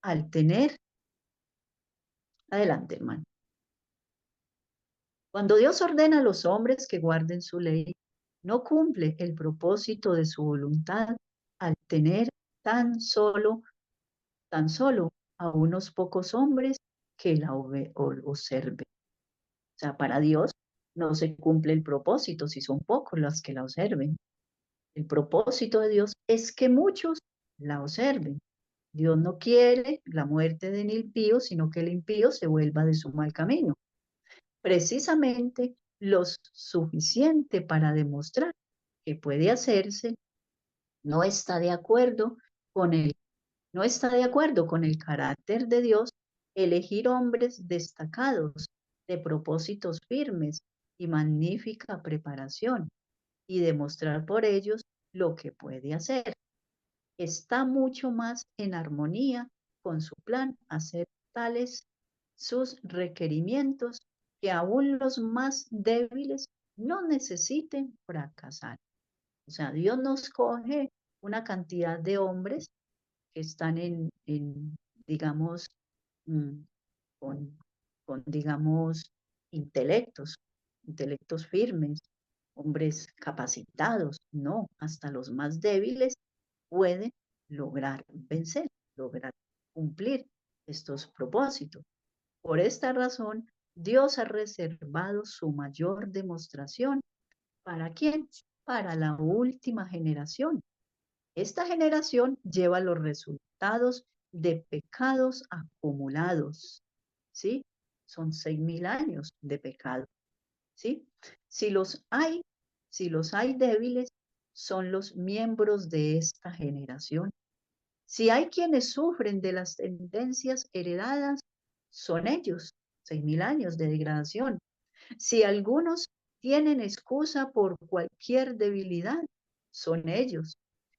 A: al tener, adelante, hermano. Cuando Dios ordena a los hombres que guarden su ley, no cumple el propósito de su voluntad al tener tan solo, tan solo a unos pocos hombres que la observen. O sea, para Dios no se cumple el propósito si son pocos los que la observen. El propósito de Dios es que muchos la observen. Dios no quiere la muerte del impío, sino que el impío se vuelva de su mal camino. Precisamente lo suficiente para demostrar que puede hacerse, no está de acuerdo con el, no está de acuerdo con el carácter de Dios elegir hombres destacados, de propósitos firmes y magnífica preparación, y demostrar por ellos lo que puede hacer. Está mucho más en armonía con su plan hacer tales sus requerimientos que aún los más débiles no necesiten fracasar. O sea, Dios nos coge una cantidad de hombres que están digamos, mm, con, digamos, intelectos firmes, hombres capacitados. No, hasta los más débiles pueden lograr vencer, lograr cumplir estos propósitos. Por esta razón, Dios ha reservado su mayor demostración. ¿Para quién? Para la última generación. Esta generación lleva los resultados de pecados acumulados, ¿sí? Son 6.000 años de pecado, ¿sí? Si los hay, si los hay débiles, son los miembros de esta generación. Si hay quienes sufren de las tendencias heredadas, son ellos, 6.000 años de degradación. Si algunos tienen excusa por cualquier debilidad, son ellos.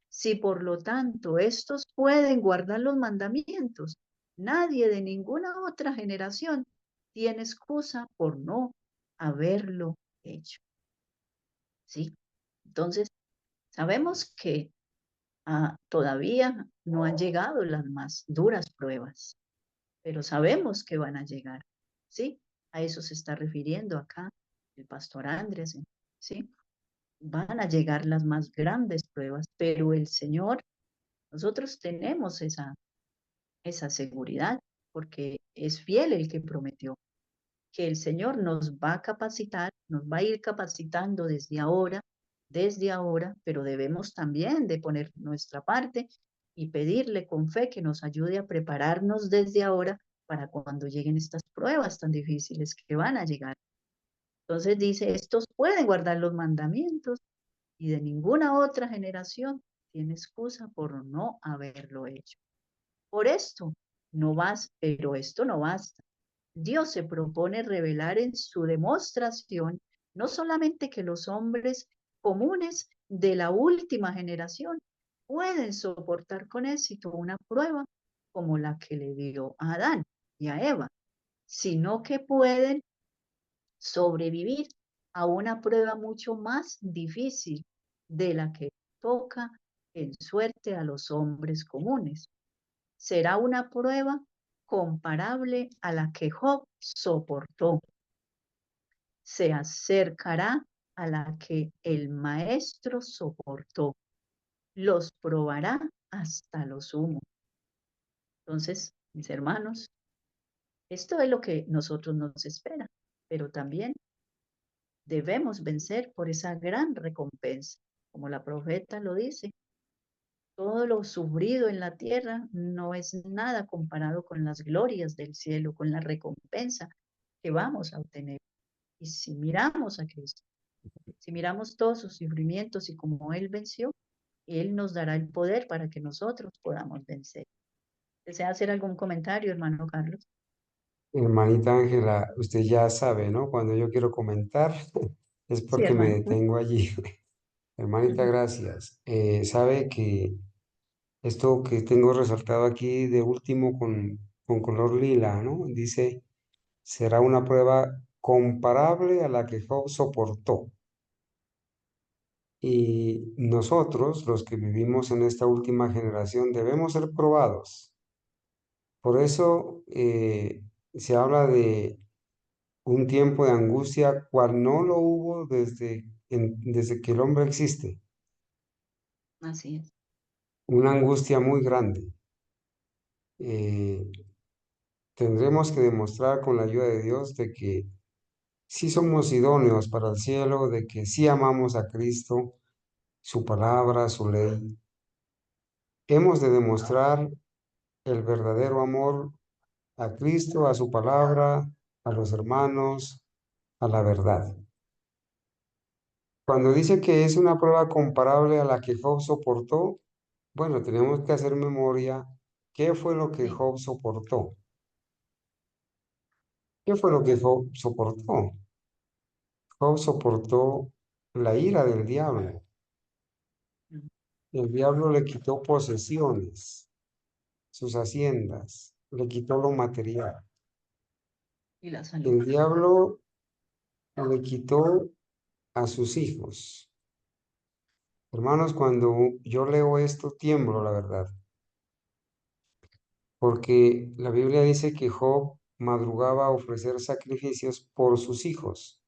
A: Si por lo tanto estos pueden guardar los mandamientos, nadie de ninguna otra generación tiene excusa por no haberlo hecho. ¿Sí? Entonces, sabemos que todavía no han llegado las más duras pruebas, pero sabemos que van a llegar. ¿Sí? A eso se está refiriendo acá el pastor Andrés. ¿Sí? Van a llegar las más grandes pruebas, pero el Señor, nosotros tenemos esa seguridad, porque es fiel el que prometió que el Señor nos va a capacitar, nos va a ir capacitando desde ahora desde ahora, pero debemos también de poner nuestra parte y pedirle con fe que nos ayude a prepararnos desde ahora para cuando lleguen estas pruebas tan difíciles que van a llegar. Entonces dice, estos pueden guardar los mandamientos y de ninguna otra generación tiene excusa por no haberlo hecho. Por esto no vas, pero esto no basta. Dios se propone revelar en su demostración no solamente que los hombres comunes de la última generación pueden soportar con éxito una prueba como la que le dio a Adán y a Eva, sino que pueden sobrevivir a una prueba mucho más difícil de la que toca en suerte a los hombres comunes. Será una prueba comparable a la que Job soportó. Se acercará a la que el maestro soportó. Los probará hasta lo sumo. Entonces, mis hermanos, esto es lo que nosotros nos espera, pero también debemos vencer por esa gran recompensa. Como la profeta lo dice, todo lo sufrido en la tierra no es nada comparado con las glorias del cielo, con la recompensa que vamos a obtener. Y si miramos a Cristo, si miramos todos sus sufrimientos y cómo Él venció, Él nos dará el poder para que nosotros podamos vencer. ¿Desea hacer algún comentario, hermano Carlos?
B: Hermanita Ángela, usted ya sabe, ¿no? Cuando yo quiero comentar es
A: Sí,
B: porque me
A: hermano.
B: detengo allí. Hermanita,
A: Ujú.
B: gracias. Sabe que esto que tengo resaltado aquí de último con color lila, ¿no? Dice, será una prueba comparable a la que Job soportó. Y nosotros, los que vivimos en esta última generación, debemos ser probados. Por eso se habla de un tiempo de angustia cual no lo hubo desde que el hombre existe.
A: Así es.
B: Una angustia muy grande. Eh, Tendremos que demostrar con la ayuda de Dios de que sí somos idóneos para el cielo, de que sí amamos a Cristo, su palabra, su ley. Hemos de demostrar el verdadero amor a Cristo, a su palabra, a los hermanos, a la verdad. Cuando dice que es una prueba comparable a la que Job soportó, bueno, tenemos que hacer memoria. ¿Qué fue lo que
A: Sí.
B: Job soportó? ¿Qué fue lo que Job soportó? Job soportó la ira del diablo.
A: Ujú.
B: El diablo le quitó posesiones, sus haciendas, le quitó lo material.
A: Y la salud.
B: El diablo le quitó a sus hijos. Hermanos, cuando yo leo esto, tiemblo, la verdad, porque la Biblia dice que Job madrugaba a ofrecer sacrificios por sus hijos,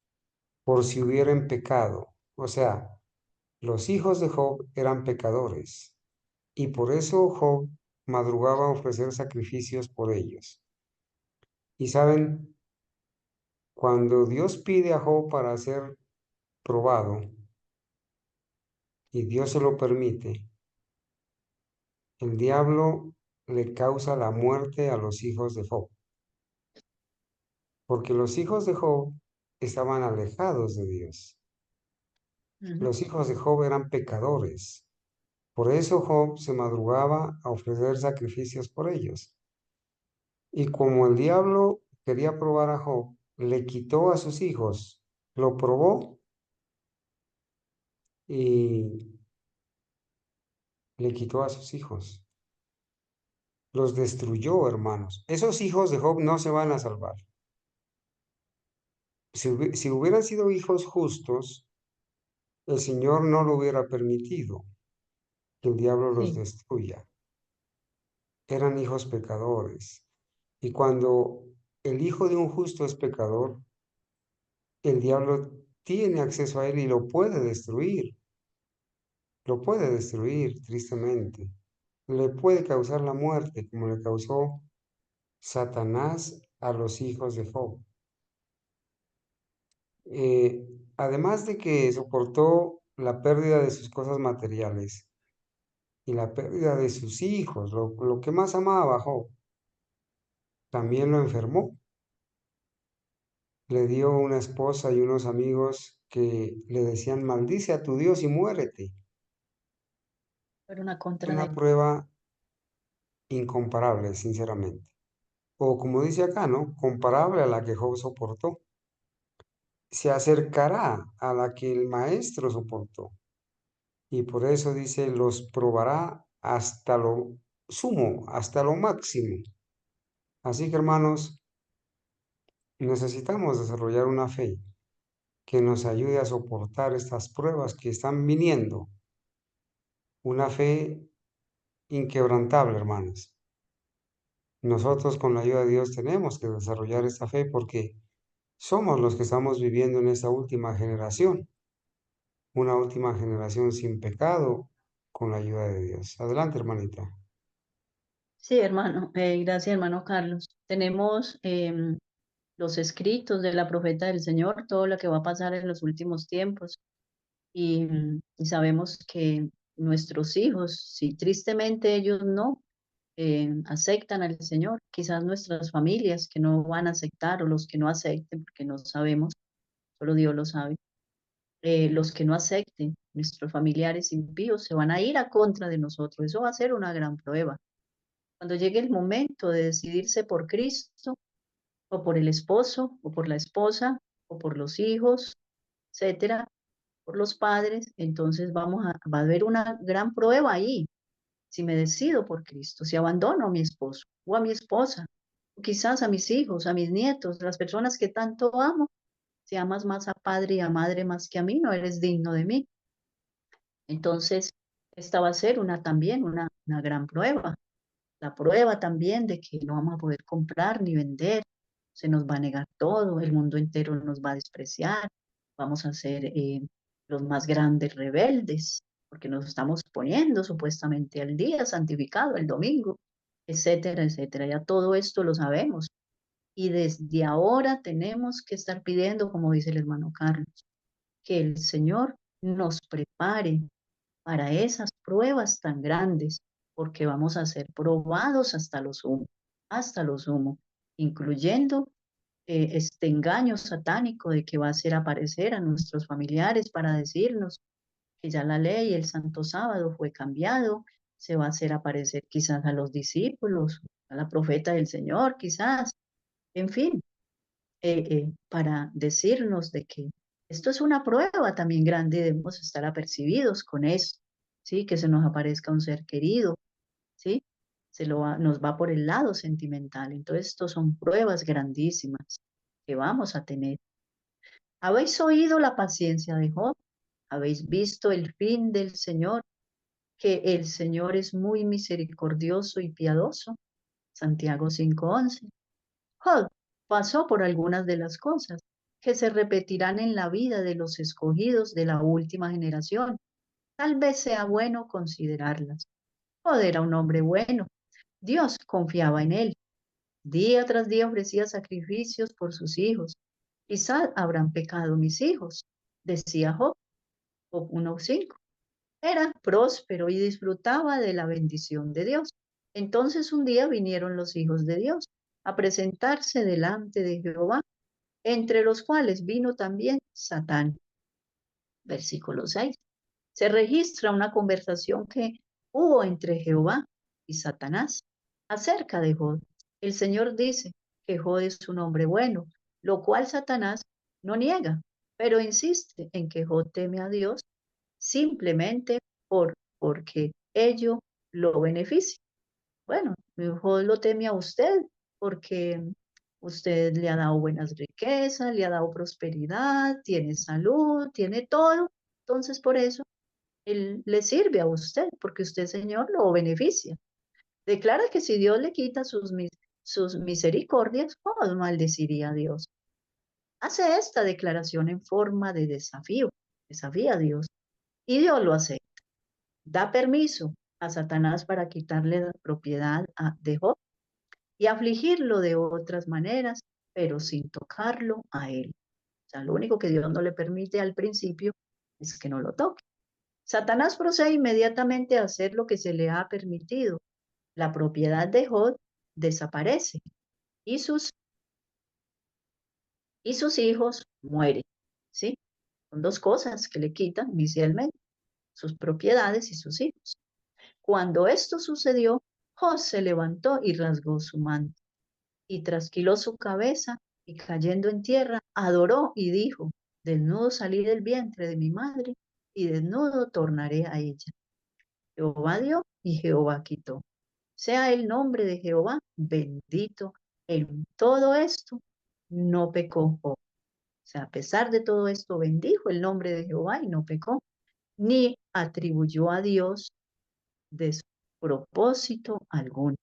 B: por si hubieran pecado. O sea, los hijos de Job eran pecadores y por eso Job madrugaba a ofrecer sacrificios por ellos. Y saben, cuando Dios pide a Job para ser probado y Dios se lo permite, el diablo le causa la muerte a los hijos de Job, porque los hijos de Job estaban alejados de Dios.
A: Ujú.
B: Los hijos de Job eran pecadores. Por eso Job se madrugaba a ofrecer sacrificios por ellos. Y como el diablo quería probar a Job, le quitó a sus hijos, lo probó y le quitó a sus hijos. Los destruyó, hermanos. Esos hijos de Job no se van a salvar. Si hubieran sido hijos justos, el Señor no lo hubiera permitido que el diablo los
A: Sí.
B: destruya. Eran hijos pecadores. Y cuando el hijo de un justo es pecador, el diablo tiene acceso a él y lo puede destruir tristemente, le puede causar la muerte como le causó Satanás a los hijos de Job. Eh, Además de que soportó la pérdida de sus cosas materiales y la pérdida de sus hijos, lo que más amaba Job, también lo enfermó. Le dio una esposa y unos amigos que le decían, maldice a tu Dios y muérete.
A: Fueron una contra de
B: Una prueba incomparable, sinceramente. O como dice acá, ¿no? Comparable a la que Job soportó. Se acercará a la que el maestro soportó. Y por eso dice, los probará hasta lo sumo, hasta lo máximo. Así que hermanos, necesitamos desarrollar una fe que nos ayude a soportar estas pruebas que están viniendo. Una fe inquebrantable, hermanos. Nosotros con la ayuda de Dios tenemos que desarrollar esta fe porque somos los que estamos viviendo en esta última generación, una última generación sin pecado con la ayuda de Dios. Adelante, hermanita.
A: Sí, hermano, gracias, hermano Carlos. Tenemos los escritos de la profeta del Señor, todo lo que va a pasar en los últimos tiempos. Y sabemos que nuestros hijos, si tristemente ellos no aceptan al Señor, quizás nuestras familias que no van a aceptar o los que no acepten, porque no sabemos, solo Dios lo sabe, los que no acepten, nuestros familiares impíos, se van a ir a contra de nosotros. Eso va a ser una gran prueba. Cuando llegue el momento de decidirse por Cristo, o por el esposo, o por la esposa, o por los hijos, etcétera, por los padres, entonces va a haber una gran prueba ahí. Si me decido por Cristo, si abandono a mi esposo o a mi esposa, o quizás a mis hijos, a mis nietos, las personas que tanto amo, si amas más a padre y a madre más que a mí, no eres digno de mí. Entonces, esta va a ser también una gran prueba. La prueba también de que no vamos a poder comprar ni vender, se nos va a negar todo, el mundo entero nos va a despreciar, vamos a ser los más grandes rebeldes, porque nos estamos poniendo supuestamente al día santificado, el domingo, etcétera, etcétera. Ya todo esto lo sabemos. Y desde ahora tenemos que estar pidiendo, como dice el hermano Carlos, que el Señor nos prepare para esas pruebas tan grandes, porque vamos a ser probados hasta lo sumo, incluyendo este engaño satánico de que va a hacer aparecer a nuestros familiares para decirnos que ya la ley, el Santo Sábado fue cambiado, se va a hacer aparecer quizás a los discípulos, a la profeta del Señor, quizás, en fin, para decirnos de que esto es una prueba también grande y debemos estar apercibidos con eso, ¿sí? Que se nos aparezca un ser querido, ¿sí? Nos va por el lado sentimental. Entonces, estos son pruebas grandísimas que vamos a tener. ¿Habéis oído la paciencia de Job? ¿Habéis visto el fin del Señor? Que el Señor es muy misericordioso y piadoso. Santiago 5:11. Job pasó por algunas de las cosas que se repetirán en la vida de los escogidos de la última generación. Tal vez sea bueno considerarlas. Job era un hombre bueno. Dios confiaba en él. Día tras día ofrecía sacrificios por sus hijos. Quizás habrán pecado mis hijos, decía Job, Job 1:5. Era próspero y disfrutaba de la bendición de Dios. Entonces un día vinieron los hijos de Dios a presentarse delante de Jehová, entre los cuales vino también Satán. Versículo 6. Se registra una conversación que hubo entre Jehová y Satanás acerca de Job. El Señor dice que Job es un hombre bueno, lo cual Satanás no niega, pero insiste en que Job teme a Dios simplemente porque ello lo beneficia. Bueno, mejor lo teme a usted porque usted le ha dado buenas riquezas, le ha dado prosperidad, tiene salud, tiene todo. Entonces, por eso, él le sirve a usted, porque usted, Señor, lo beneficia. Declara que si Dios le quita sus misericordias, ¿cómo maldeciría a Dios? Hace esta declaración en forma de desafío, desafía a Dios, y Dios lo hace. Da permiso a Satanás para quitarle la propiedad de Job y afligirlo de otras maneras, pero sin tocarlo a él. O sea, lo único que Dios no le permite al principio es que no lo toque. Satanás procede inmediatamente a hacer lo que se le ha permitido. La propiedad de Job desaparece y sus hijos mueren. ¿Sí? Son dos cosas que le quitan inicialmente, sus propiedades y sus hijos. Cuando esto sucedió, Job se levantó y rasgó su manto y trasquiló su cabeza y cayendo en tierra, adoró y dijo, desnudo salí del vientre de mi madre y desnudo tornaré a ella. Jehová dio y Jehová quitó. Sea el nombre de Jehová bendito. En todo esto no pecó Job. O sea, a pesar de todo esto, bendijo el nombre de Jehová y no pecó, ni atribuyó a Dios despropósito alguno.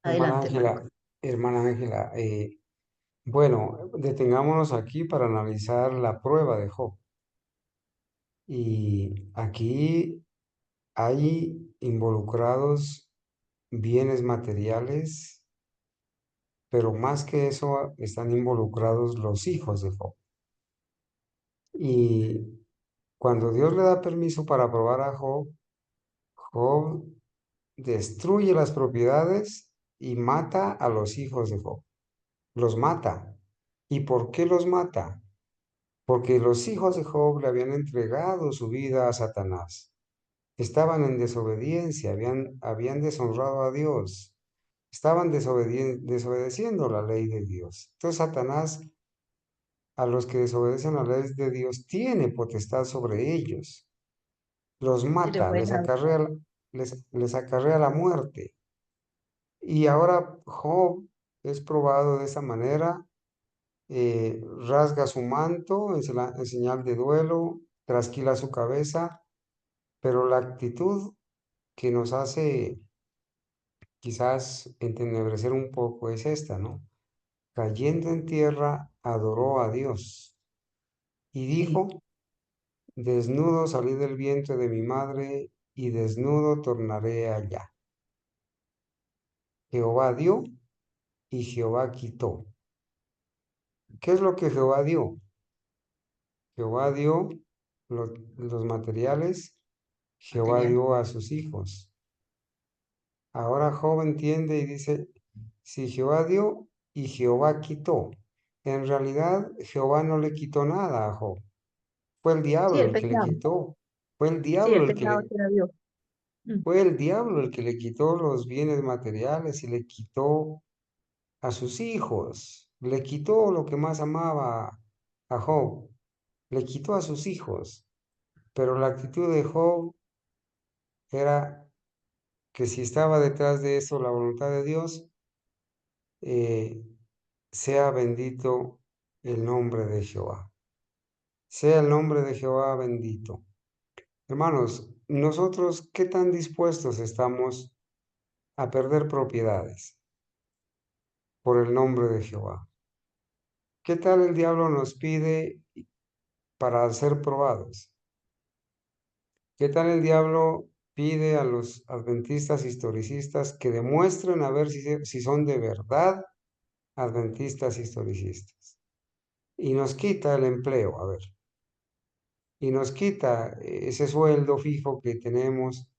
B: Hermana
A: Adelante, hermano.
B: Ángela, hermana Ángela, bueno, detengámonos aquí para analizar la prueba de Job. Y aquí hay involucrados bienes materiales, pero más que eso están involucrados los hijos de Job. Y cuando Dios le da permiso para probar a Job, Job destruye las propiedades y mata a los hijos de Job. Los mata. ¿Y por qué los mata? Porque los hijos de Job le habían entregado su vida a Satanás. Estaban en desobediencia, habían deshonrado a Dios, estaban desobedeciendo la ley de Dios. Entonces Satanás, a los que desobedecen la ley de Dios, tiene potestad sobre ellos. Los
A: Sí, le
B: mata,
A: pueden dar.
B: les acarrea la muerte. Y ahora Job es probado de esa manera, rasga su manto en señal de duelo, trasquila su cabeza, pero la actitud que nos hace quizás entenebrecer un poco es esta, ¿no? Cayendo en tierra, adoró a Dios y
A: Sí,
B: dijo, desnudo salí del vientre de mi madre y desnudo tornaré allá. Jehová dio y Jehová quitó. ¿Qué es lo que Jehová dio? Jehová dio los materiales, Jehová
A: material.
B: dio a sus hijos. Ahora Job entiende y dice, si Jehová dio y Jehová quitó, en realidad Jehová no le quitó nada a Job. Fue el
A: Sí,
B: diablo
A: el
B: el que le
A: pecado.
B: quitó. Fue el
A: Sí,
B: diablo
A: el
B: el que
A: pecado
B: le,
A: que era Dios. Mm.
B: fue el diablo el que le quitó los bienes materiales y le quitó a sus hijos. Le quitó lo que más amaba a Job. Le quitó a sus hijos. Pero la actitud de Job era que si estaba detrás de eso la voluntad de Dios, eh, sea bendito el nombre de Jehová. Sea el nombre de Jehová bendito. Hermanos, nosotros, ¿qué tan dispuestos estamos a perder propiedades por el nombre de Jehová? ¿Qué tal el diablo nos pide para ser probados? ¿Qué tal el diablo pide a los adventistas historicistas que demuestren a ver si son de verdad adventistas historicistas? Y nos quita el empleo, a ver, y nos quita ese sueldo fijo que tenemos,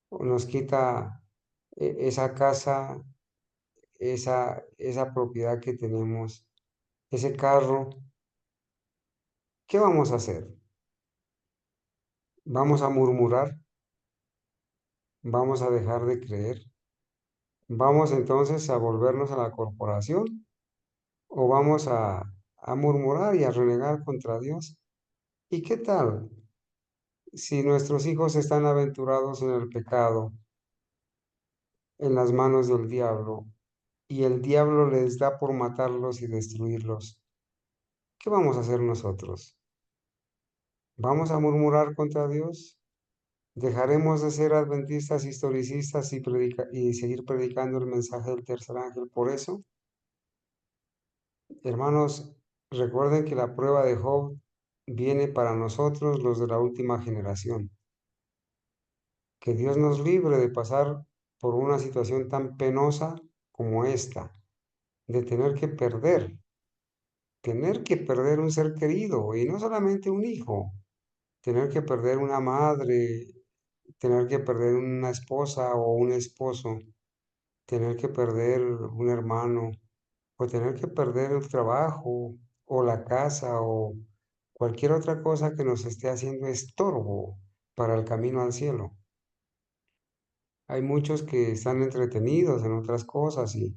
B: o nos quita esa casa, esa propiedad que tenemos, ese carro. ¿Qué vamos a hacer? ¿Vamos a murmurar? ¿Vamos a dejar de creer? ¿Vamos entonces a volvernos a la corporación? ¿O vamos a murmurar y a renegar contra Dios? ¿Y qué tal si nuestros hijos están aventurados en el pecado, en las manos del diablo, y el diablo les da por matarlos y destruirlos? ¿Qué vamos a hacer nosotros? ¿Vamos a murmurar contra Dios? ¿Dejaremos de ser adventistas historicistas y seguir predicando el mensaje del tercer ángel por eso? Hermanos, recuerden que la prueba de Job viene para nosotros, los de la última generación. Que Dios nos libre de pasar por una situación tan penosa como esta, de tener que perder un ser querido, y no solamente un hijo, tener que perder una madre, tener que perder una esposa o un esposo, tener que perder un hermano, o tener que perder el trabajo, o la casa, o cualquier otra cosa que nos esté haciendo estorbo para el camino al cielo. Hay muchos que están entretenidos en otras cosas y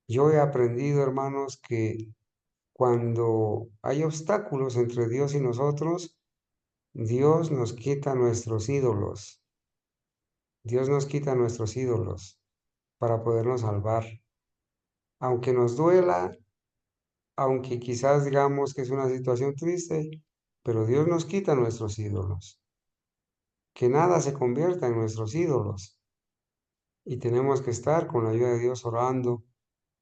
B: yo he aprendido, hermanos, que cuando hay obstáculos entre Dios y nosotros, Dios nos quita nuestros ídolos. Dios nos quita nuestros ídolos para podernos salvar. Aunque nos duela, aunque quizás digamos que es una situación triste, pero Dios nos quita nuestros ídolos. Que nada se convierta en nuestros ídolos. Y tenemos que estar con la ayuda de Dios orando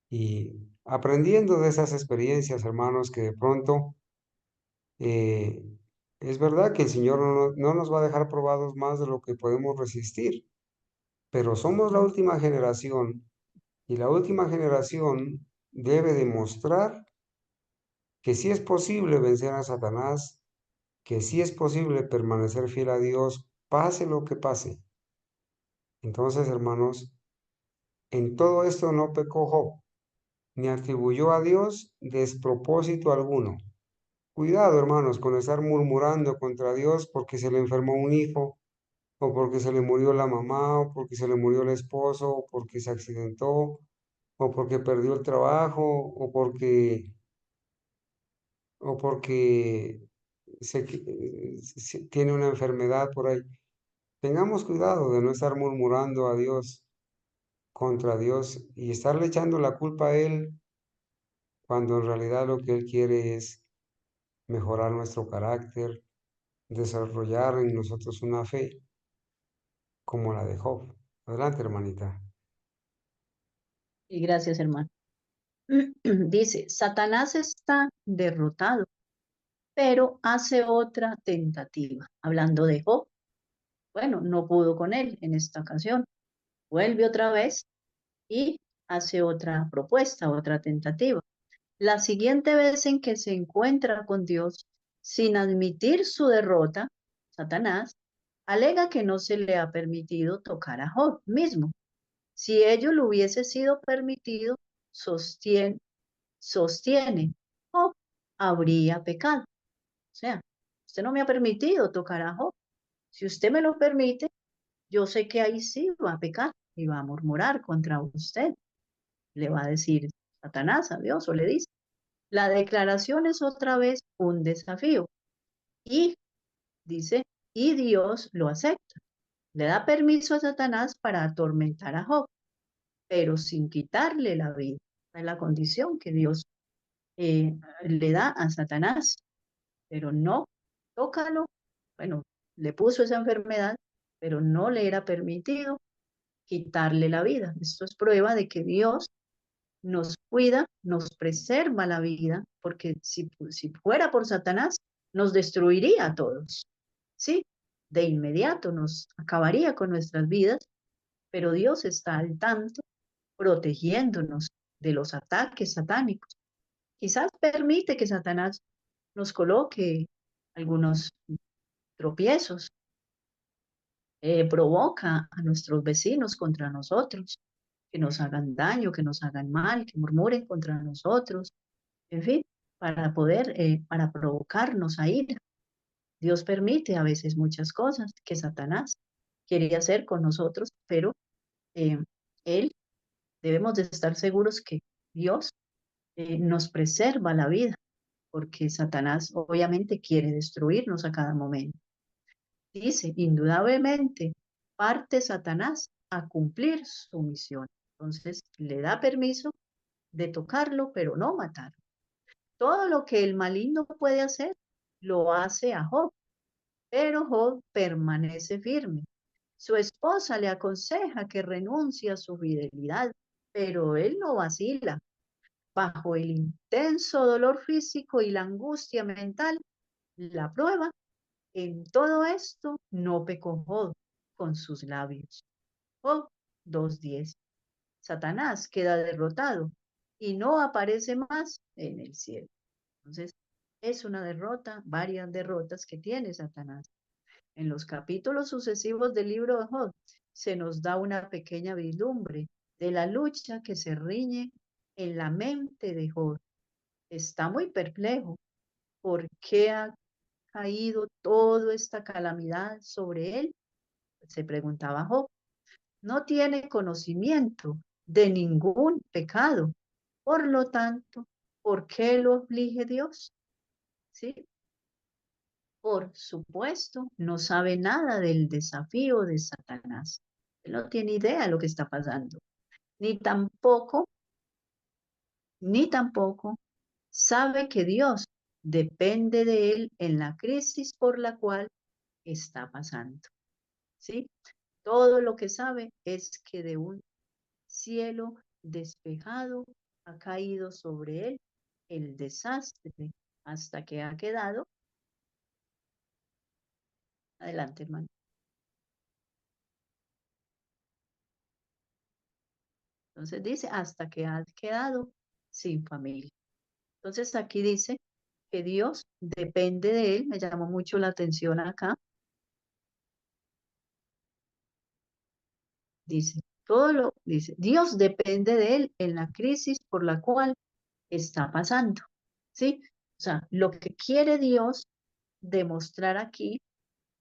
B: y aprendiendo de esas experiencias, hermanos, que de pronto eh, es verdad que el Señor no nos va a dejar probados más de lo que podemos resistir, pero somos la última generación y la última generación debe demostrar que sí es posible vencer a Satanás, que sí es posible permanecer fiel a Dios, pase lo que pase. Entonces, hermanos, en todo esto no pecó Job, ni atribuyó a Dios despropósito alguno. Cuidado, hermanos, con estar murmurando contra Dios porque se le enfermó un hijo, o porque se le murió la mamá, o porque se le murió el esposo, o porque se accidentó, o porque perdió el trabajo, o porque tiene una enfermedad por ahí. Tengamos cuidado de no estar murmurando a Dios, contra Dios, y estarle echando la culpa a Él, cuando en realidad lo que Él quiere es mejorar nuestro carácter, desarrollar en nosotros una fe como la de Job. Adelante, hermanita.
A: Y gracias, hermano. Dice, Satanás está derrotado, pero hace otra tentativa. Hablando de Job, bueno, no pudo con él en esta ocasión. Vuelve otra vez y hace otra propuesta, otra tentativa. La siguiente vez en que se encuentra con Dios sin admitir su derrota, Satanás alega que no se le ha permitido tocar a Job mismo. Si ello le hubiese sido permitido, sostiene, sostiene, Job habría pecado. O sea, usted no me ha permitido tocar a Job. Si usted me lo permite, yo sé que ahí sí va a pecar y va a murmurar contra usted. Le va a decir Satanás a Dios o le dice. La declaración es otra vez un desafío y dice, y Dios lo acepta. Le da permiso a Satanás para atormentar a Job, pero sin quitarle la vida. Esa es la condición que Dios le da a Satanás, pero no, tócalo. Bueno, le puso esa enfermedad, pero no le era permitido quitarle la vida. Esto es prueba de que Dios nos cuida, nos preserva la vida, porque si fuera por Satanás, nos destruiría a todos, ¿sí? De inmediato nos acabaría con nuestras vidas, pero Dios está al tanto, protegiéndonos de los ataques satánicos. Quizás permite que Satanás nos coloque algunos tropiezos, provoca a nuestros vecinos contra nosotros, que nos hagan daño, que nos hagan mal, que murmuren contra nosotros, en fin, para provocarnos a ira. Dios permite a veces muchas cosas que Satanás quiere hacer con nosotros, pero eh, Él debemos de estar seguros que Dios nos preserva la vida, porque Satanás obviamente quiere destruirnos a cada momento. Dice, indudablemente, parte Satanás a cumplir su misión. Entonces, le da permiso de tocarlo, pero no matarlo. Todo lo que el maligno puede hacer, lo hace a Job, pero Job permanece firme. Su esposa le aconseja que renuncie a su fidelidad, pero él no vacila. Bajo el intenso dolor físico y la angustia mental, la prueba, en todo esto no pecó Job con sus labios. Job 2:10. Satanás queda derrotado y no aparece más en el cielo. Entonces, Es una derrota, varias derrotas que tiene Satanás. En los capítulos sucesivos del libro de Job se nos da una pequeña vislumbre de la lucha que se riñe en la mente de Job. Está muy perplejo. ¿Por qué ha caído toda esta calamidad sobre él? Se preguntaba Job. No tiene conocimiento de ningún pecado. Por lo tanto, ¿por qué lo aflige Dios? ¿Sí? Por supuesto, no sabe nada del desafío de Satanás. Él no tiene idea de lo que está pasando. Ni tampoco, ni tampoco sabe que Dios depende de él en la crisis por la cual está pasando. ¿Sí? Todo lo que sabe es que de un cielo despejado ha caído sobre él el desastre hasta que ha quedado. Adelante, hermano. Entonces dice, hasta que ha quedado sin familia. Entonces aquí dice que Dios depende de él. Me llamó mucho la atención acá. Dice, dice, Dios depende de él en la crisis por la cual está pasando. ¿Sí? O sea, lo que quiere Dios demostrar aquí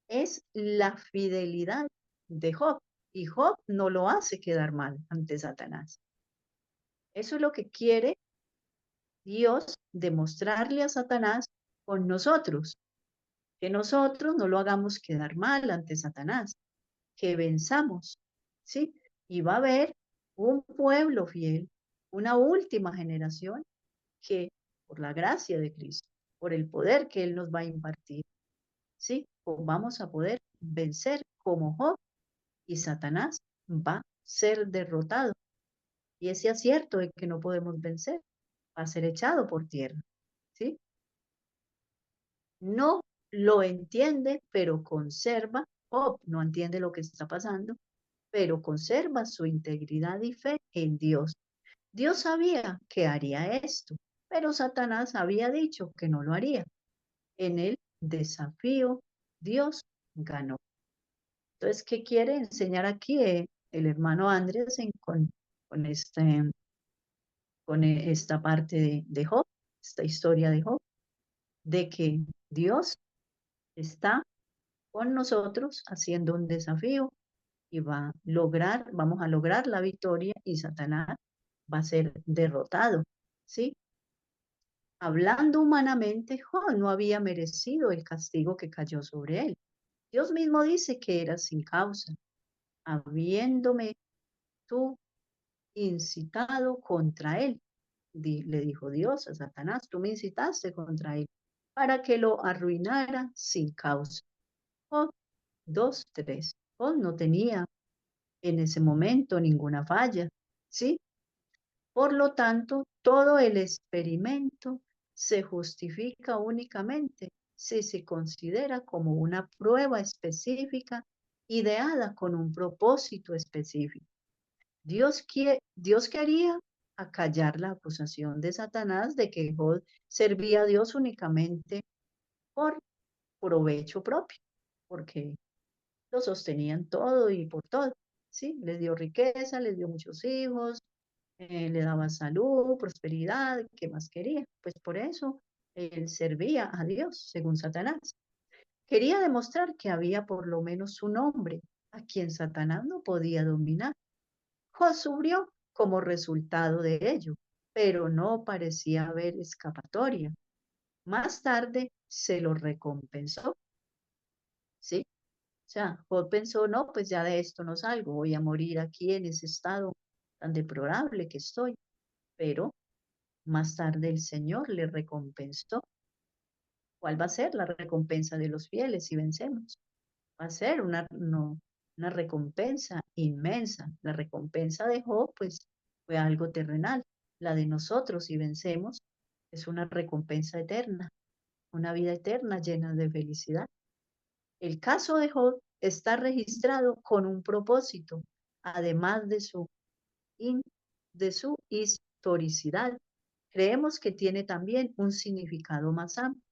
A: es la fidelidad de Job. Y Job no lo hace quedar mal ante Satanás. Eso es lo que quiere Dios demostrarle a Satanás con nosotros, que nosotros no lo hagamos quedar mal ante Satanás, que venzamos, ¿sí? Y va a haber un pueblo fiel, una última generación que, por la gracia de Cristo, por el poder que Él nos va a impartir, ¿sí? Pues vamos a poder vencer como Job y Satanás va a ser derrotado. Y ese acierto de que no podemos vencer va a ser echado por tierra, ¿sí? No lo entiende, pero conserva, Job no entiende lo que está pasando, pero conserva su integridad y fe en Dios. Dios sabía que haría esto, pero Satanás había dicho que no lo haría. En el desafío, Dios ganó. Entonces, ¿qué quiere enseñar aquí el hermano Andrés con, esta parte de Job, esta historia de Job? De que Dios está con nosotros haciendo un desafío y vamos a lograr la victoria y Satanás va a ser derrotado, ¿sí? Hablando humanamente, Job no había merecido el castigo que cayó sobre él. Dios mismo dice que era sin causa, habiéndome tú incitado contra él, le dijo Dios a Satanás, tú me incitaste contra él para que lo arruinara sin causa. Job 2:3. Job no tenía en ese momento ninguna falla, ¿sí? Por lo tanto, todo el experimento se justifica únicamente si se considera como una prueba específica ideada con un propósito específico. Dios quería acallar la acusación de Satanás de que Job servía a Dios únicamente por provecho propio, porque lo sostenían todo y por todo, ¿sí? Les dio riqueza, les dio muchos hijos, le daba salud, prosperidad, ¿qué más quería? Pues por eso él servía a Dios, según Satanás. Quería demostrar que había por lo menos un hombre a quien Satanás no podía dominar. Job sufrió como resultado de ello, pero no parecía haber escapatoria. Más tarde se lo recompensó, ¿sí? O sea, Job pensó, no, pues ya de esto no salgo, voy a morir aquí en ese estado tan deplorable que estoy. Pero más tarde el Señor le recompensó. ¿Cuál va a ser la recompensa de los fieles si vencemos? Va a ser una recompensa inmensa. La recompensa de Job, pues, fue algo terrenal. La de nosotros, si vencemos, es una recompensa eterna, una vida eterna llena de felicidad. El caso de Job está registrado con un propósito, además in- de su historicidad. Creemos que tiene también un significado más amplio.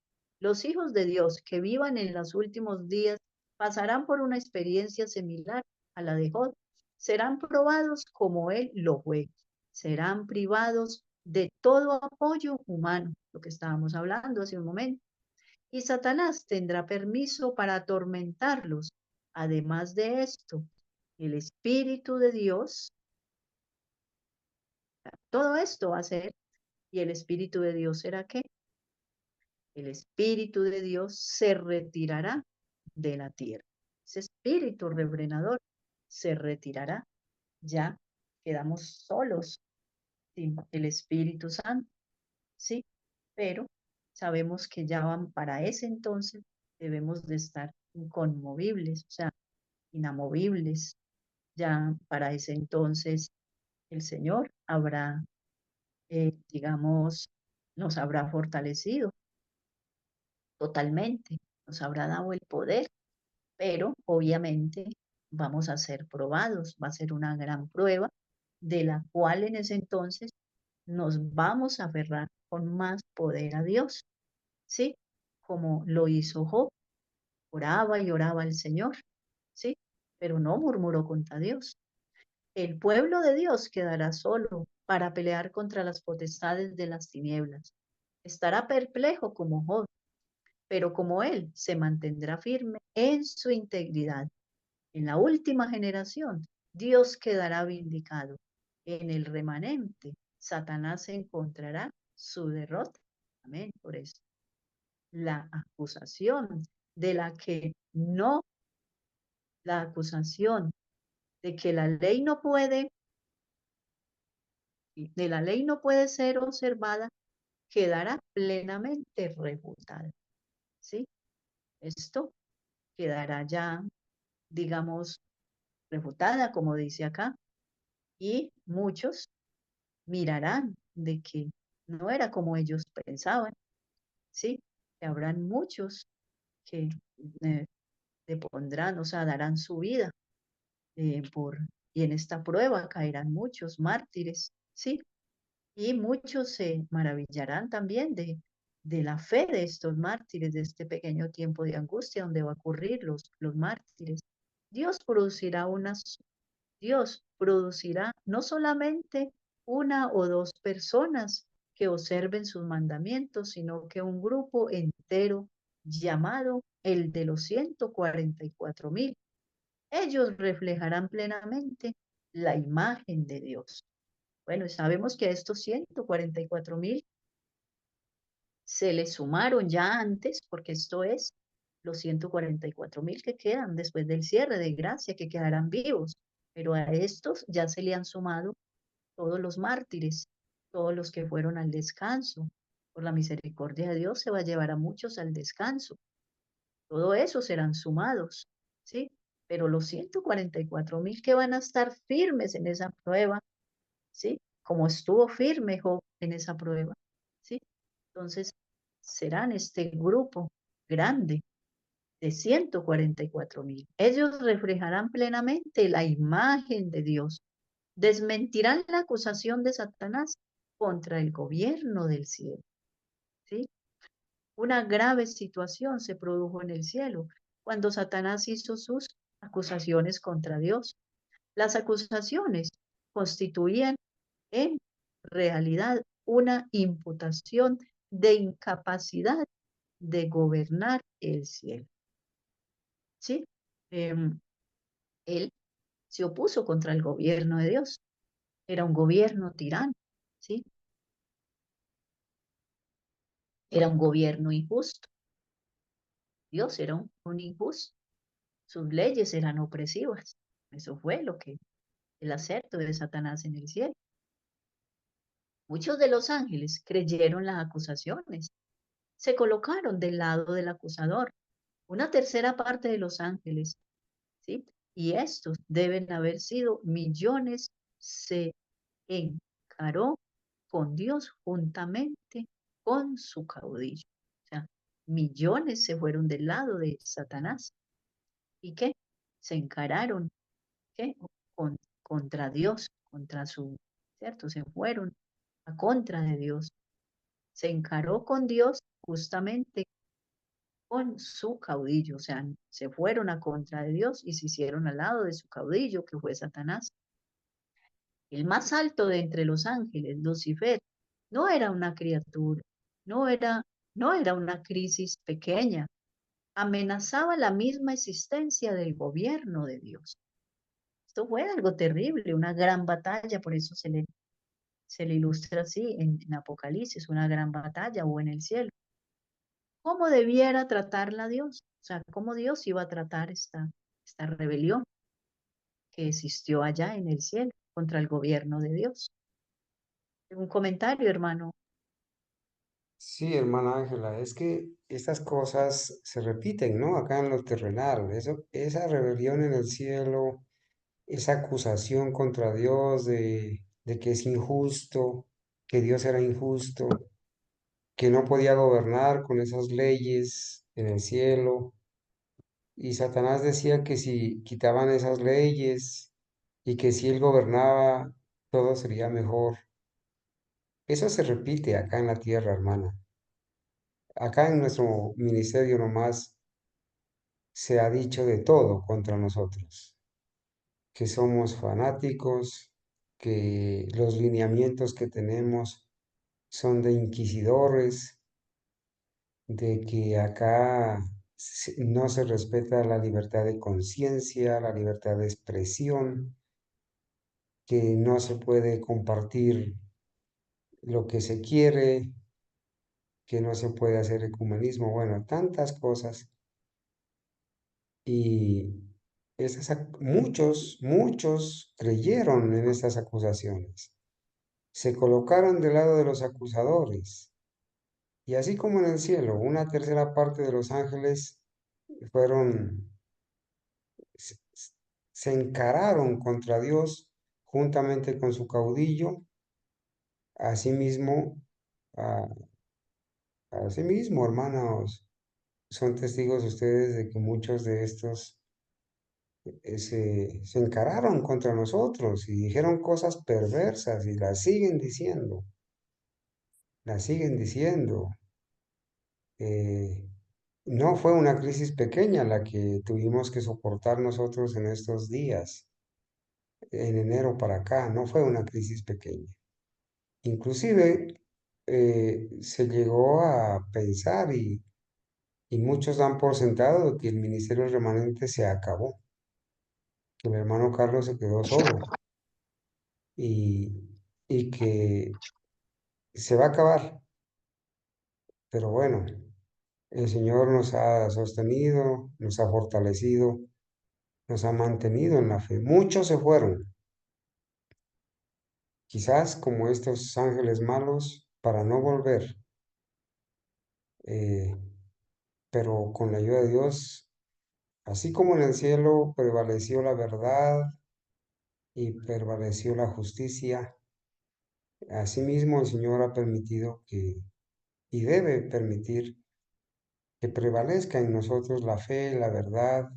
A: Los hijos de Dios que vivan en los últimos días pasarán por una experiencia similar a la de Job. Serán probados como él lo fue. Serán privados de todo apoyo humano, lo que estábamos hablando hace un momento. Y Satanás tendrá permiso para atormentarlos. Además de esto, el Espíritu de Dios, todo esto va a ser, y el Espíritu de Dios será qué? El Espíritu de Dios se retirará de la tierra. Ese espíritu refrenador se retirará. Ya quedamos solos sin el Espíritu Santo, ¿sí? Pero sabemos que ya van para ese entonces debemos de estar inconmovibles, o sea, inamovibles. Ya para ese entonces el Señor habrá, digamos, nos habrá fortalecido totalmente, nos habrá dado el poder, pero obviamente vamos a ser probados, va a ser una gran prueba de la cual en ese entonces nos vamos a aferrar con más poder a Dios, ¿sí? Como lo hizo Job, oraba y oraba al Señor, ¿sí? Pero no murmuró contra Dios. El pueblo de Dios quedará solo para pelear contra las potestades de las tinieblas. Estará perplejo como Job, pero como él se mantendrá firme en su integridad. En la última generación, Dios quedará vindicado. En el remanente, Satanás encontrará su derrota. Amén. Por eso, la acusación de la que no, la acusación de que la ley no puede, de la ley no puede ser observada, quedará plenamente refutada. ¿Sí? Esto quedará ya, digamos, refutada, como dice acá, y muchos mirarán de que no era como ellos pensaban, ¿sí? Que habrán muchos que eh, depondrán, o sea, darán su vida por, y en esta prueba caerán muchos mártires, ¿sí? Y muchos se maravillarán también de la fe de estos mártires, de este pequeño tiempo de angustia donde va a ocurrir los mártires. Dios producirá unas Dios producirá no solamente una o dos personas que observen sus mandamientos, sino que un grupo entero llamado el de los 144.000. Ellos reflejarán plenamente la imagen de Dios. Bueno, y sabemos que a estos 144.000 se les sumaron ya antes, porque esto es los 144.000 que quedan después del cierre de gracia, que quedarán vivos. Pero a estos ya se le han sumado todos los mártires, todos los que fueron al descanso. Por la misericordia de Dios se va a llevar a muchos al descanso. Todo eso serán sumados, ¿sí? Pero los 144.000 que van a estar firmes en esa prueba, ¿sí? Como estuvo firme Job en esa prueba, ¿sí? Entonces, serán este grupo grande de 144.000. Ellos reflejarán plenamente la imagen de Dios. Desmentirán la acusación de Satanás contra el gobierno del cielo, ¿sí? Una grave situación se produjo en el cielo cuando Satanás hizo sus acusaciones contra Dios. Las acusaciones constituían en realidad una imputación de incapacidad de gobernar el cielo, ¿sí? Él se opuso contra el gobierno de Dios. Era un gobierno tirano, ¿sí? Era un gobierno injusto. Dios era un injusto. Sus leyes eran opresivas. Eso fue lo que el acerto de Satanás en el cielo. Muchos de los ángeles creyeron las acusaciones. Se colocaron del lado del acusador. Una tercera parte de los ángeles, ¿sí? Y estos deben haber sido millones, se encaró con Dios juntamente con su caudillo. O sea, millones se fueron del lado de Satanás. ¿Y qué? Se encararon, ¿qué? Con, contra Dios, contra su, ¿cierto? Se fueron a contra de Dios. Se encaró con Dios justamente con su caudillo, o sea, se fueron a contra de Dios y se hicieron al lado de su caudillo, que fue Satanás. El más alto de entre los ángeles, Lucifer, no era una criatura, no era, no era una crisis pequeña, amenazaba la misma existencia del gobierno de Dios. Esto fue algo terrible, una gran batalla, por eso se le ilustra así en Apocalipsis, una gran batalla o en el cielo. ¿Cómo debiera tratarla Dios? O sea, ¿cómo Dios iba a tratar esta rebelión que existió allá en el cielo contra el gobierno de Dios? Un comentario, hermano.
B: Sí, hermana Ángela, es que estas cosas se repiten, ¿no? Acá en lo terrenal, esa rebelión en el cielo, esa acusación contra Dios de que es injusto, que Dios era injusto, que no podía gobernar con esas leyes en el cielo. Y Satanás decía que si quitaban esas leyes y que si él gobernaba, todo sería mejor. Eso se repite acá en la tierra, hermana. Acá en nuestro ministerio nomás se ha dicho de todo contra nosotros, que somos fanáticos, que los lineamientos que tenemos son de inquisidores, de que acá no se respeta la libertad de conciencia, la libertad de expresión, que no se puede compartir lo que se quiere, que no se puede hacer ecumenismo, bueno, tantas cosas. Y muchos creyeron en estas acusaciones, se colocaron del lado de los acusadores. Y así como en el cielo, una tercera parte de los ángeles fueron, se, se encararon contra Dios juntamente con su caudillo. Asimismo, a- asimismo, hermanos, son testigos ustedes de que muchos de estos se encararon contra nosotros y dijeron cosas perversas y las siguen diciendo. Eh, no fue una crisis pequeña la que tuvimos que soportar nosotros en estos días, en enero para acá, no fue una crisis pequeña. Inclusive se llegó a pensar y muchos dan por sentado que el ministerio remanente se acabó, que el hermano Carlos se quedó solo y, y que se va a acabar. Pero bueno, el Señor nos ha sostenido, nos ha fortalecido, nos ha mantenido en la fe. Muchos se fueron, quizás como estos ángeles malos, para no volver, eh, pero con la ayuda de Dios, así como en el cielo prevaleció la verdad y prevaleció la justicia, asimismo el Señor ha permitido que, y debe permitir, que prevalezca en nosotros la fe, la verdad,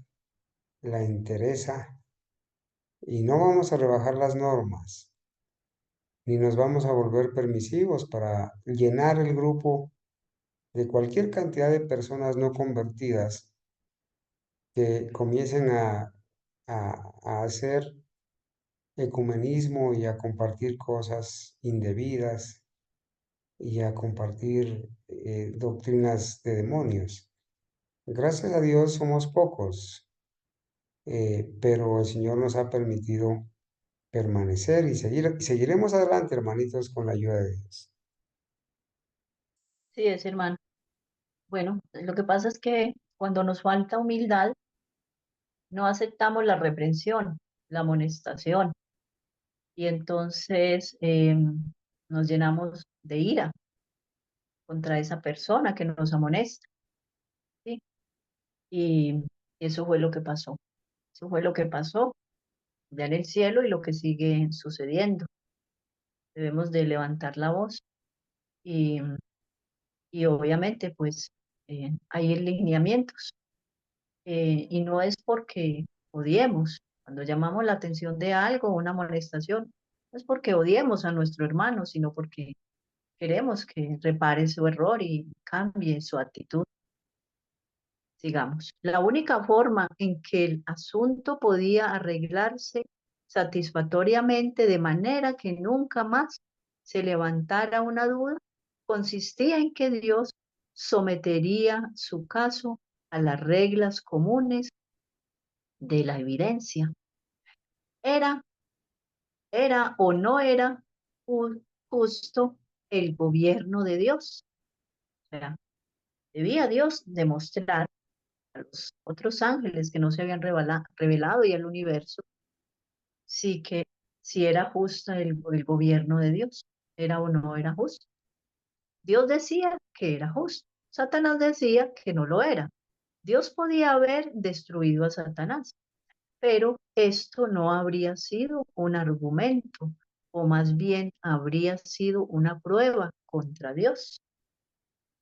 B: la entereza, y no vamos a rebajar las normas, ni nos vamos a volver permisivos para llenar el grupo de cualquier cantidad de personas no convertidas que comiencen a hacer ecumenismo y a compartir cosas indebidas y a compartir doctrinas de demonios. Gracias a Dios somos pocos, pero el Señor nos ha permitido permanecer y seguiremos adelante, hermanitos, con la ayuda de Dios.
A: Sí, es hermano. Bueno, lo que pasa es que cuando nos falta humildad, no aceptamos la reprensión, la amonestación, y entonces nos llenamos de ira contra esa persona que nos amonesta, ¿sí? Y eso fue lo que pasó. Eso fue lo que pasó ya en el cielo y lo que sigue sucediendo. Debemos de levantar la voz y, y obviamente pues hay lineamientos y no es porque odiemos. Cuando llamamos la atención de algo, una amonestación, no es porque odiemos a nuestro hermano, sino porque queremos que repare su error y cambie su actitud. Sigamos. La única forma en que el asunto podía arreglarse satisfactoriamente de manera que nunca más se levantara una duda consistía en que Dios sometería su caso a las reglas comunes de la evidencia. Era, era o no era justo el gobierno de Dios. O sea, debía Dios demostrar a los otros ángeles que no se habían revelado y al universo, sí que si era justo el gobierno de Dios, era o no era justo. Dios decía que era justo, Satanás decía que no lo era. Dios podía haber destruido a Satanás, pero esto no habría sido un argumento, o más bien habría sido una prueba contra Dios,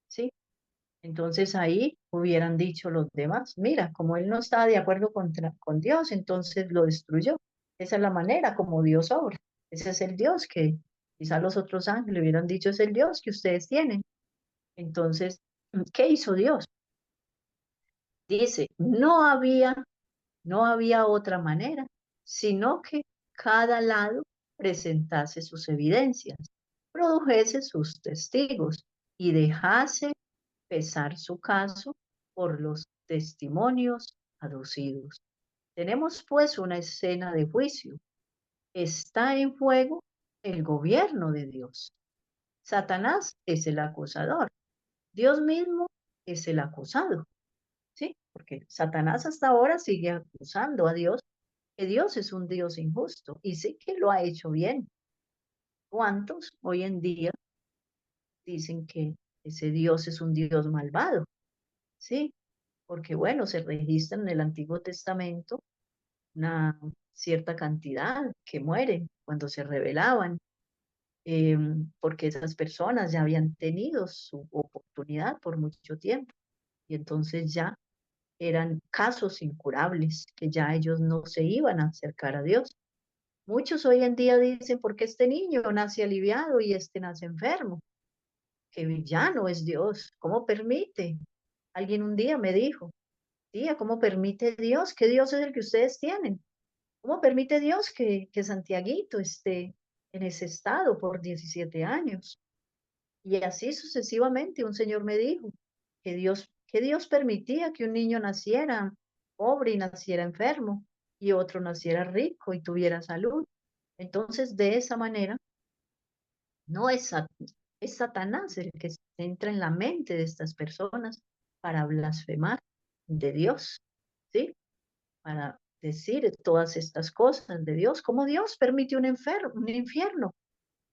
A: ¿sí? Entonces ahí hubieran dicho los demás, mira, como él no estaba de acuerdo con Dios, entonces lo destruyó. Esa es la manera como Dios obra. Ese es el Dios que quizá los otros ángeles hubieran dicho, es el Dios que ustedes tienen. Entonces, ¿qué hizo Dios? Dice, no había otra manera, sino que cada lado presentase sus evidencias, produjese sus testigos y dejase pesar su caso por los testimonios aducidos. Tenemos pues una escena de juicio. Está en juego el gobierno de Dios. Satanás es el acusador. Dios mismo es el acusado, ¿sí? Porque Satanás hasta ahora sigue acusando a Dios, que Dios es un Dios injusto y sí que lo ha hecho bien. ¿Cuántos hoy en día dicen que ese Dios es un Dios malvado? ¿Sí? Porque bueno, se registra en el Antiguo Testamento una cierta cantidad que mueren cuando se rebelaban, porque esas personas ya habían tenido su oportunidad por mucho tiempo y entonces ya eran casos incurables, que ya ellos no se iban a acercar a Dios. Muchos hoy en día dicen, ¿por qué este niño nace aliviado y este nace enfermo? Que ya no es Dios. ¿Cómo permite? Alguien un día me dijo, tía, ¿cómo permite Dios? ¿Qué Dios es el que ustedes tienen? ¿Cómo permite Dios que Santiaguito esté en ese estado por 17 años? Y así sucesivamente un señor me dijo que Dios permitía que un niño naciera pobre y naciera enfermo y otro naciera rico y tuviera salud. Entonces, de esa manera, no es Satanás el que entra en la mente de estas personas para blasfemar de Dios, ¿sí? Para decir todas estas cosas de Dios, como Dios permite un infierno,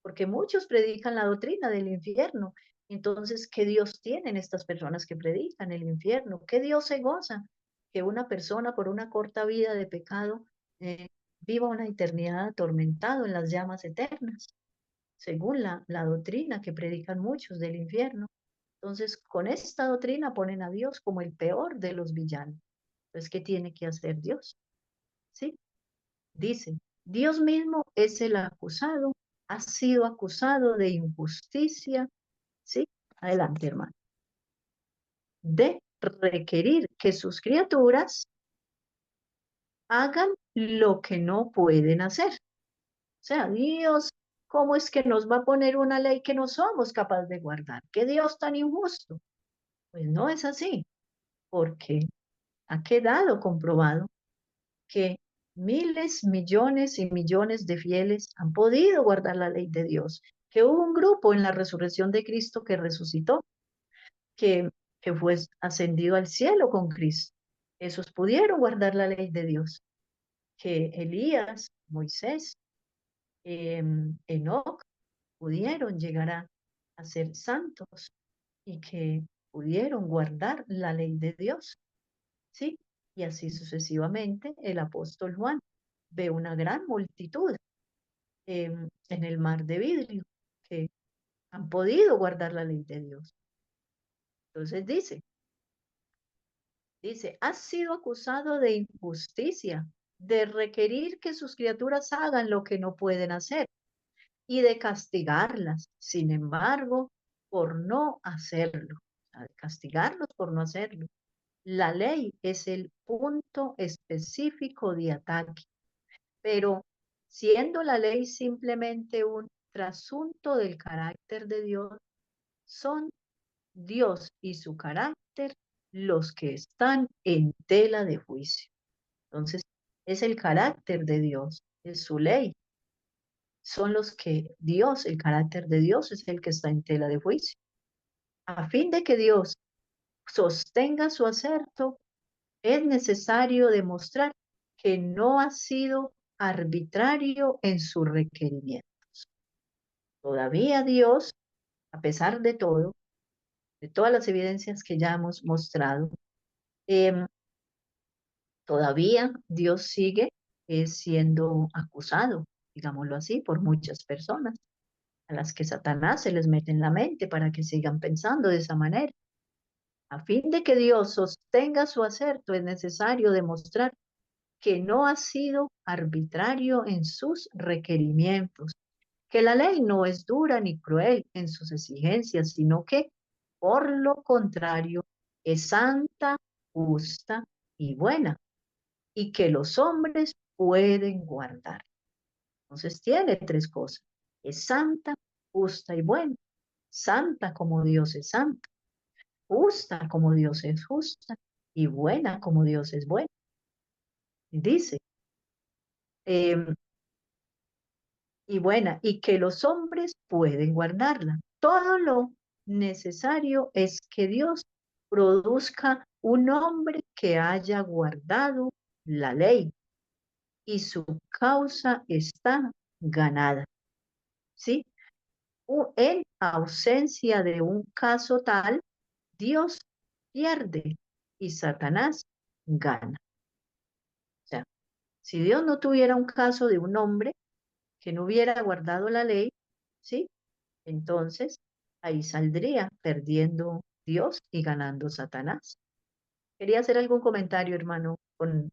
A: porque muchos predican la doctrina del infierno. Entonces, ¿qué Dios tienen estas personas que predican el infierno? ¿Qué Dios se goza? Que una persona por una corta vida de pecado viva una eternidad atormentado en las llamas eternas, según la doctrina que predican muchos del infierno. Entonces, con esta doctrina ponen a Dios como el peor de los villanos. Entonces, ¿qué tiene que hacer Dios? ¿Sí? Dice, Dios mismo es el acusado, ha sido acusado de injusticia, ¿sí? Adelante, hermano. De requerir que sus criaturas hagan lo que no pueden hacer. O sea, Dios, ¿cómo es que nos va a poner una ley que no somos capaces de guardar? ¿Qué Dios tan injusto? Pues no es así, porque ha quedado comprobado que miles, millones y millones de fieles han podido guardar la ley de Dios, que hubo un grupo en la resurrección de Cristo que resucitó, que, que fue ascendido al cielo con Cristo. Esos pudieron guardar la ley de Dios, que Elías, Moisés, Enoc pudieron llegar a ser santos y que pudieron guardar la ley de Dios. ¿Sí? Y así sucesivamente el apóstol Juan ve una gran multitud en el mar de vidrio que han podido guardar la ley de Dios. Entonces dice, has sido acusado de injusticia, de requerir que sus criaturas hagan lo que no pueden hacer y de castigarlas, sin embargo, por no hacerlo, o sea, de castigarlos por no hacerlo. La ley es el punto específico de ataque, pero siendo la ley simplemente un trasunto del carácter de Dios, son Dios y su carácter los que están en tela de juicio. Entonces, es el carácter de Dios, es su ley. Son los que Dios, el carácter de Dios es el que está en tela de juicio. A fin de que Dios sostenga su acerto, es necesario demostrar que no ha sido arbitrario en su requerimiento. Todavía Dios, a pesar de todo, de todas las evidencias que ya hemos mostrado, em, todavía Dios sigue siendo acusado, digámoslo así, por muchas personas a las que Satanás se les mete en la mente para que sigan pensando de esa manera. A fin de que Dios sostenga su acerto, es necesario demostrar que no ha sido arbitrario en sus requerimientos, que la ley no es dura ni cruel en sus exigencias, sino que, por lo contrario, es santa, justa y buena, y que los hombres pueden guardar. Entonces tiene tres cosas. Es santa, justa y buena. Santa como Dios es santa, justa como Dios es justa y buena como Dios es buena. Y dice, em, y buena, y que los hombres pueden guardarla. Todo lo necesario es que Dios produzca un hombre que haya guardado la ley y su causa está ganada, ¿sí? En ausencia de un caso tal, Dios pierde y Satanás gana. O sea, si Dios no tuviera un caso de un hombre que no hubiera guardado la ley, ¿sí? Entonces, ahí saldría perdiendo Dios y ganando Satanás. Quería hacer algún comentario, hermano, con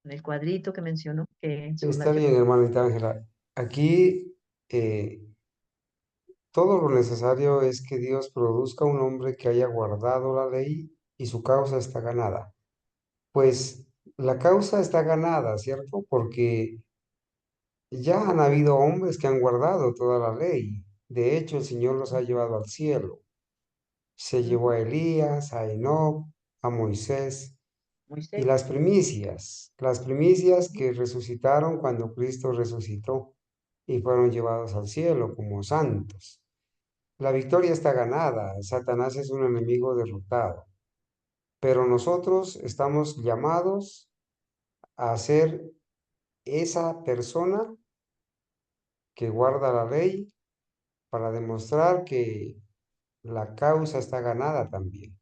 A: el cuadrito que mencionó, que son
B: Está
A: las...
B: bien, hermanita Ángela. Aquí eh, todo lo necesario es que Dios produzca un hombre que haya guardado la ley y su causa está ganada. Pues la causa está ganada, ¿cierto? Porque ya han habido hombres que han guardado toda la ley. De hecho, el Señor los ha llevado al cielo. Se llevó
A: Ujú,
B: a Elías, a Enoc, a Moisés y
A: Moisés.
B: las primicias que resucitaron cuando Cristo resucitó y fueron llevados al cielo como santos. La victoria está ganada, Satanás es un enemigo derrotado, pero nosotros estamos llamados a ser esa persona que guarda la ley para demostrar que la causa está ganada también.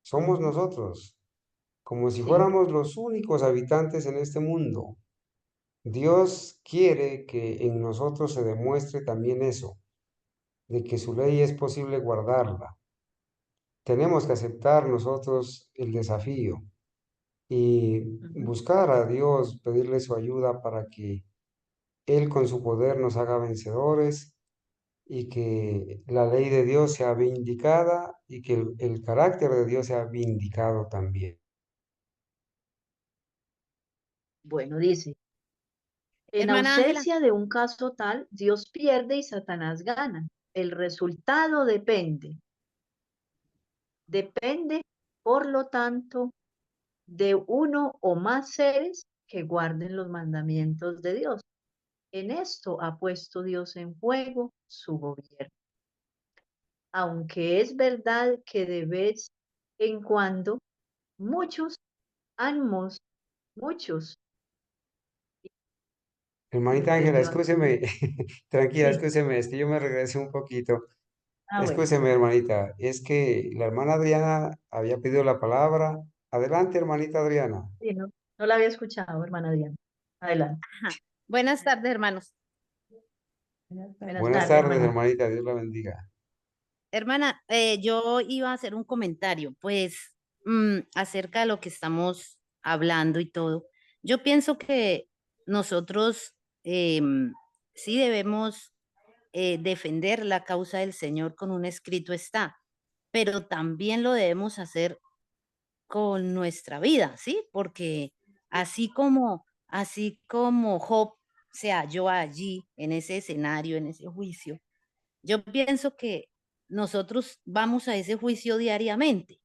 B: Somos
A: Ujú,
B: nosotros, como si
A: sí.
B: fuéramos los únicos habitantes en este mundo. Dios quiere que en nosotros se demuestre también eso, de que su ley es posible guardarla. Tenemos que aceptar nosotros el desafío y
A: Ujú.
B: buscar a Dios, pedirle su ayuda para que Él con su poder nos haga vencedores y que la ley de Dios sea vindicada y que el carácter de Dios sea vindicado también.
A: Bueno, dice, en
C: Hermana Ángela,
A: ausencia de un caso tal, Dios pierde y Satanás gana. El resultado depende, por lo tanto, de uno o más seres que guarden los mandamientos de Dios. En esto ha puesto Dios en juego su gobierno. Aunque es verdad que de vez en cuando muchos ánimos, muchos, se me
B: Hermanita Ángela,
A: perdió aquí.
B: escúcheme, tranquila,
A: Sí,
B: escúcheme, es que yo me regresé un poquito.
A: bueno,
B: Escúcheme, hermanita, es que la hermana Adriana había pedido la palabra. Adelante, hermanita Adriana.
A: sí, no la había escuchado, hermana Diana. Adelante.
C: ajá. Buenas tardes, hermanos.
A: Buenas
B: Buenas
A: tardes,
B: tardes,
A: hermanita.
B: hermanita, Dios la bendiga.
C: Hermana, yo iba a hacer un comentario, pues, acerca de lo que estamos hablando y todo. Yo pienso que nosotros sí debemos defender la causa del Señor con un escrito está. pero también lo debemos hacer con nuestra vida, ¿sí? Porque así como Job se halló allí en ese escenario, en ese juicio, yo pienso que nosotros vamos a ese juicio diariamente,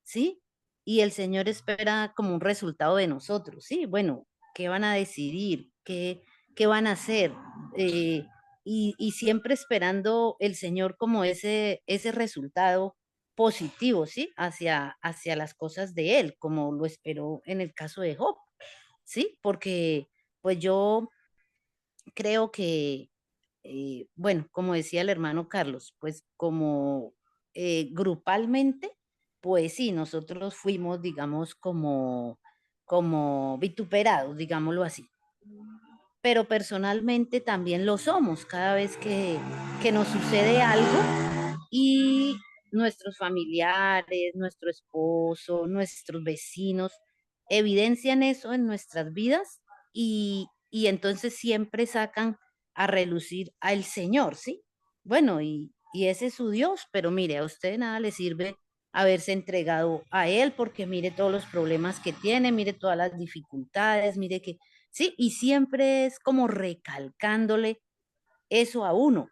C: ¿sí? Y el Señor espera como un resultado de nosotros, ¿sí? Bueno, ¿qué van a decidir? ¿Qué van a hacer? Eh, y siempre esperando el Señor como ese resultado positivo, ¿sí? Hacia las cosas de Él, como lo esperó en el caso de Job, ¿sí? Porque pues yo creo que bueno, como decía el hermano Carlos, pues como grupalmente, pues sí, nosotros fuimos, digamos, como vituperados, digámoslo así. Pero personalmente también lo somos cada vez que nos sucede algo y nuestros familiares, nuestro esposo, nuestros vecinos evidencian eso en nuestras vidas y entonces siempre sacan a relucir al Señor, ¿sí? Bueno, y ese es su Dios, pero mire, a usted nada le sirve haberse entregado a Él porque mire todos los problemas que tiene, mire todas las dificultades, mire que, sí, y siempre es como recalcándole eso a uno,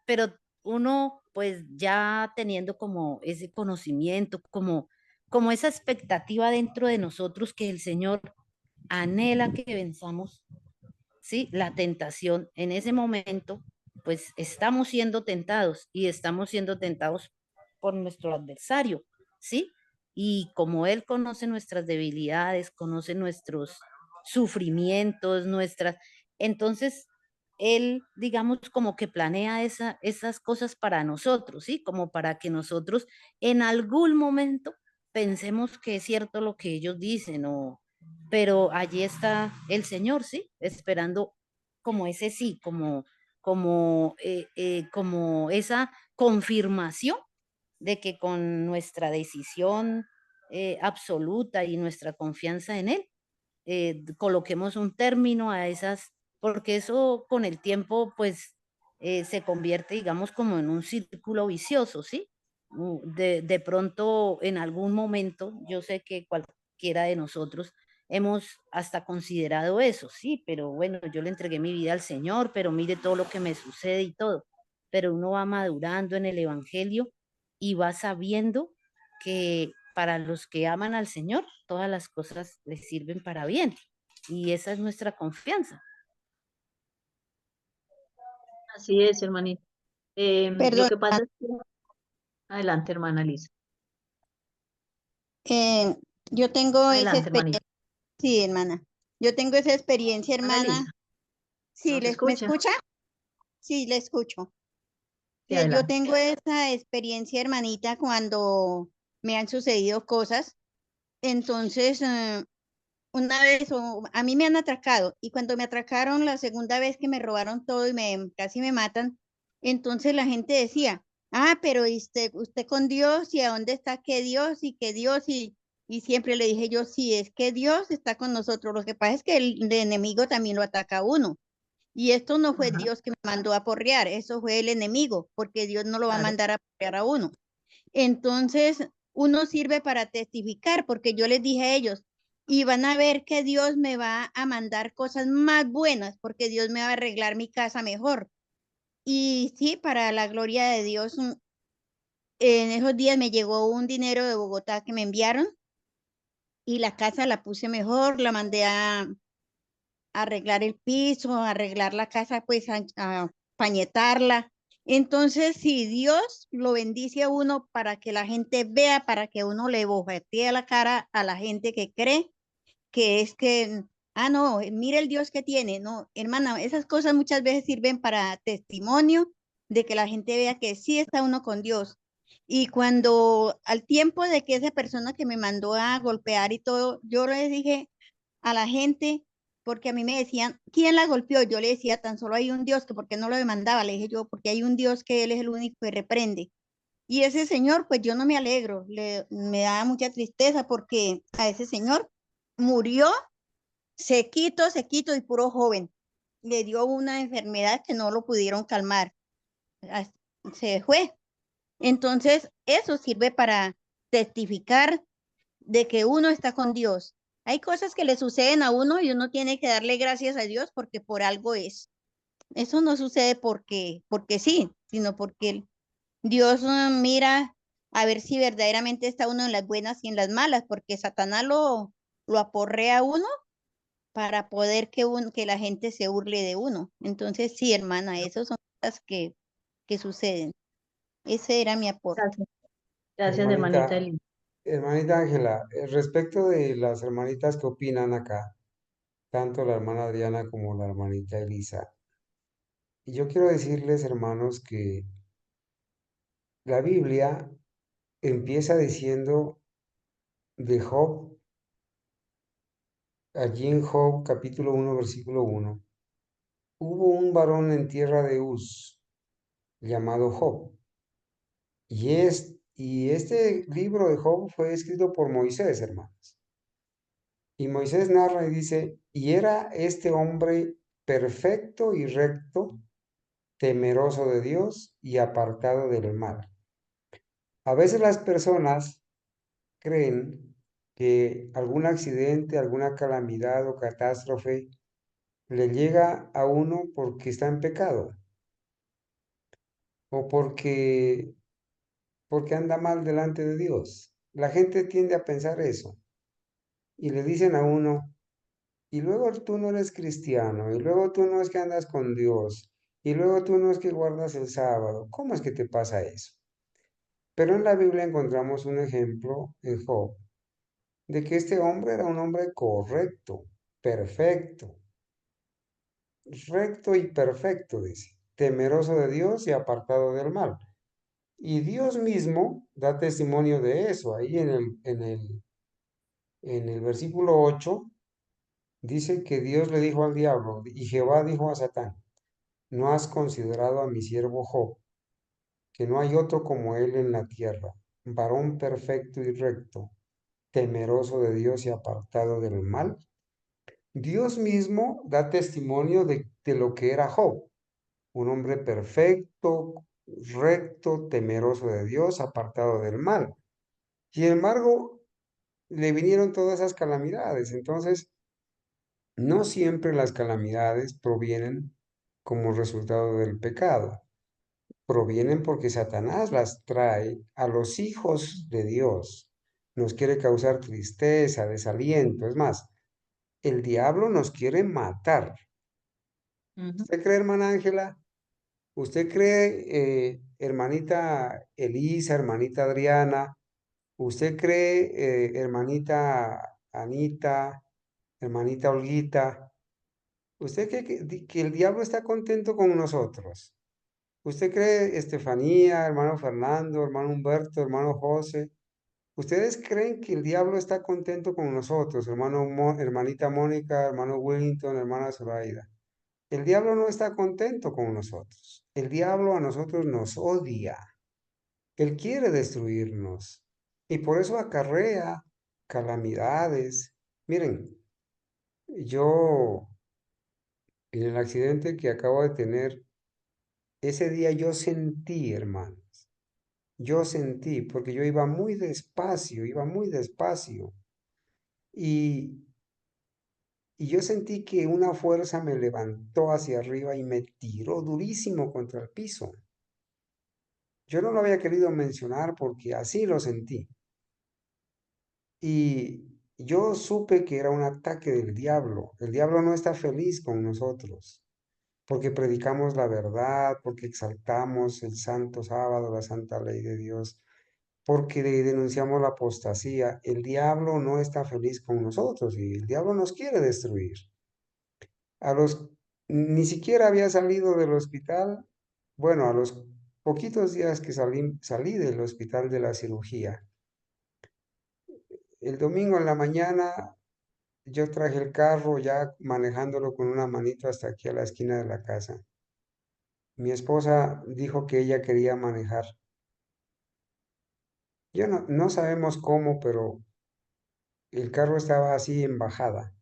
C: pero uno pues ya teniendo como ese conocimiento, como esa expectativa dentro de nosotros que el Señor anhela que venzamos, ¿sí? La tentación en ese momento, pues estamos siendo tentados y estamos siendo tentados por nuestro adversario, ¿sí? Y como Él conoce nuestras debilidades, conoce nuestros sufrimientos, entonces Él, digamos, como que planea esas cosas para nosotros, ¿sí? Como para que nosotros en algún momento pensemos que es cierto lo que ellos dicen pero allí está el Señor, ¿sí? Esperando como ese sí, como esa confirmación de que con nuestra decisión absoluta y nuestra confianza en Él, coloquemos un término a esas, porque eso con el tiempo, pues, se convierte, digamos, como en un círculo vicioso, ¿sí? De pronto, en algún momento, yo sé que cualquiera de nosotros hemos hasta considerado eso, sí, pero bueno, yo le entregué mi vida al Señor, pero mire todo lo que me sucede y todo. Pero uno va madurando en el Evangelio y va sabiendo que para los que aman al Señor, todas las cosas les sirven para bien. Y esa es nuestra confianza.
A: Así es, hermanita. Lo
D: Perdón,
A: que pasa es que... Adelante, hermana Lisa.
D: eh, yo tengo esa
A: Adelante,
D: experiencia,
A: hermanita.
D: sí, hermana. Yo tengo esa experiencia,
A: Hermana
D: hermana.
A: Lisa,
D: Sí,
A: ¿nos
D: ¿me
A: escucha?
D: escucha? Sí, le escucho.
A: Sí,
D: Yo
A: adelante.
D: tengo esa experiencia, hermanita, cuando me han sucedido cosas. Entonces, una vez a mí me han atracado y cuando me atracaron la segunda vez que me robaron todo y casi me matan, entonces la gente decía, ah, pero usted con Dios y a dónde está que Dios y que Dios y siempre le dije yo, sí, es que Dios está con nosotros. Lo que pasa es que el enemigo también lo ataca a uno. Y esto no fue
A: Ajá,
D: Dios que me mandó a porrear, eso fue el enemigo, porque Dios no lo va a
A: claro.
D: mandar a porrear a uno. Entonces, uno sirve para testificar, porque yo les dije a ellos, y van a ver que Dios me va a mandar cosas más buenas, porque Dios me va a arreglar mi casa mejor. Y sí, para la gloria de Dios, en esos días me llegó un dinero de Bogotá que me enviaron y la casa la puse mejor, la mandé a arreglar el piso, a arreglar la casa, pues a pañetarla. Entonces, si Dios lo bendice a uno para que la gente vea, para que uno le bofetee la cara a la gente que cree que es que, ah, no, mire el Dios que tiene, no, hermana, esas cosas muchas veces sirven para testimonio de que la gente vea que sí está uno con Dios. Y cuando al tiempo de que esa persona que me mandó a golpear y todo, yo le dije a la gente, porque a mí me decían, ¿quién la golpeó? Yo le decía, tan solo hay un Dios, que por qué no lo demandaba, le dije yo, porque hay un Dios que Él es el único que reprende. Y ese señor, pues yo no me alegro, me da mucha tristeza porque a ese señor murió sequito, sequito y puro joven. Le dio una enfermedad que no lo pudieron calmar. Se fue. Entonces, eso sirve para testificar de que uno está con Dios. Hay cosas que le suceden a uno y uno tiene que darle gracias a Dios porque por algo es. Eso no sucede porque sí, sino porque Dios mira a ver si verdaderamente está uno en las buenas y en las malas, porque Satanás lo aporrea a uno para poder que la gente se burle de uno. Entonces, sí, hermana, esas son cosas que suceden. Ese era mi aporte.
A: Gracias, gracias, hermanita Elisa.
B: Hermanita Ángela, respecto de las hermanitas que opinan acá, tanto la hermana Adriana como la hermanita Elisa, yo quiero decirles, hermanos, que la Biblia empieza diciendo de Job, allí en Job capítulo 1, versículo 1, hubo un varón en tierra de Uz llamado Job, y este libro de Job fue escrito por Moisés, hermanos. Y Moisés narra y dice, y era este hombre perfecto y recto, temeroso de Dios y apartado del mal. A veces las personas creen que algún accidente, alguna calamidad o catástrofe le llega a uno porque está en pecado o porque anda mal delante de Dios. La gente tiende a pensar eso y le dicen a uno, y luego tú no eres cristiano, y luego tú no es que andas con Dios, y luego tú no es que guardas el sábado. ¿Cómo es que te pasa eso? Pero en la Biblia encontramos un ejemplo en Job de que este hombre era un hombre correcto, perfecto, recto y perfecto, dice, temeroso de Dios y apartado del mal. Y Dios mismo da testimonio de eso. Ahí en el versículo 8 dice que Dios le dijo al diablo, y Jehová dijo a Satán, ¿no has considerado a mi siervo Job, que no hay otro como él en la tierra, varón perfecto y recto, temeroso de Dios y apartado del mal? Dios mismo da testimonio de lo que era Job, un hombre perfecto, recto, temeroso de Dios, apartado del mal. Sin embargo, le vinieron todas esas calamidades. Entonces, no siempre las calamidades provienen como resultado del pecado. Provienen porque Satanás las trae a los hijos de Dios. Nos quiere causar tristeza, desaliento. Es más, el diablo nos quiere matar.
A: Ujú.
B: ¿Usted cree, hermana Ángela? ¿Usted cree, hermanita Elisa, hermanita Adriana? ¿Usted cree, hermanita Anita, hermanita Olguita? ¿Usted cree que el diablo está contento con nosotros? ¿Usted cree, Estefanía, hermano Fernando, hermano Humberto, hermano José? ¿Ustedes creen que el diablo está contento con nosotros, hermanita Mónica, hermano Wellington, hermana Zoraida? El diablo no está contento con nosotros. El diablo a nosotros nos odia. Él quiere destruirnos. Y por eso acarrea calamidades. Miren, yo en el accidente que acabo de tener, ese día yo sentí, hermanos, yo sentí, porque yo iba muy despacio, iba muy despacio. Y, y yo sentí que una fuerza me levantó hacia arriba y me tiró durísimo contra el piso. Yo no lo había querido mencionar porque así lo sentí. Y yo supe que era un ataque del diablo. El diablo no está feliz con nosotros porque predicamos la verdad, porque exaltamos el santo sábado, la santa ley de Dios, porque denunciamos la apostasía. El diablo no está feliz con nosotros y el diablo nos quiere destruir. A los, Ni siquiera había salido del hospital. Bueno, a los poquitos días que salí del hospital de la cirugía. El domingo en la mañana yo traje el carro ya manejándolo con una manito hasta aquí a la esquina de la casa. Mi esposa dijo que ella quería manejar. Yo no sabemos cómo, pero el carro estaba así en bajada.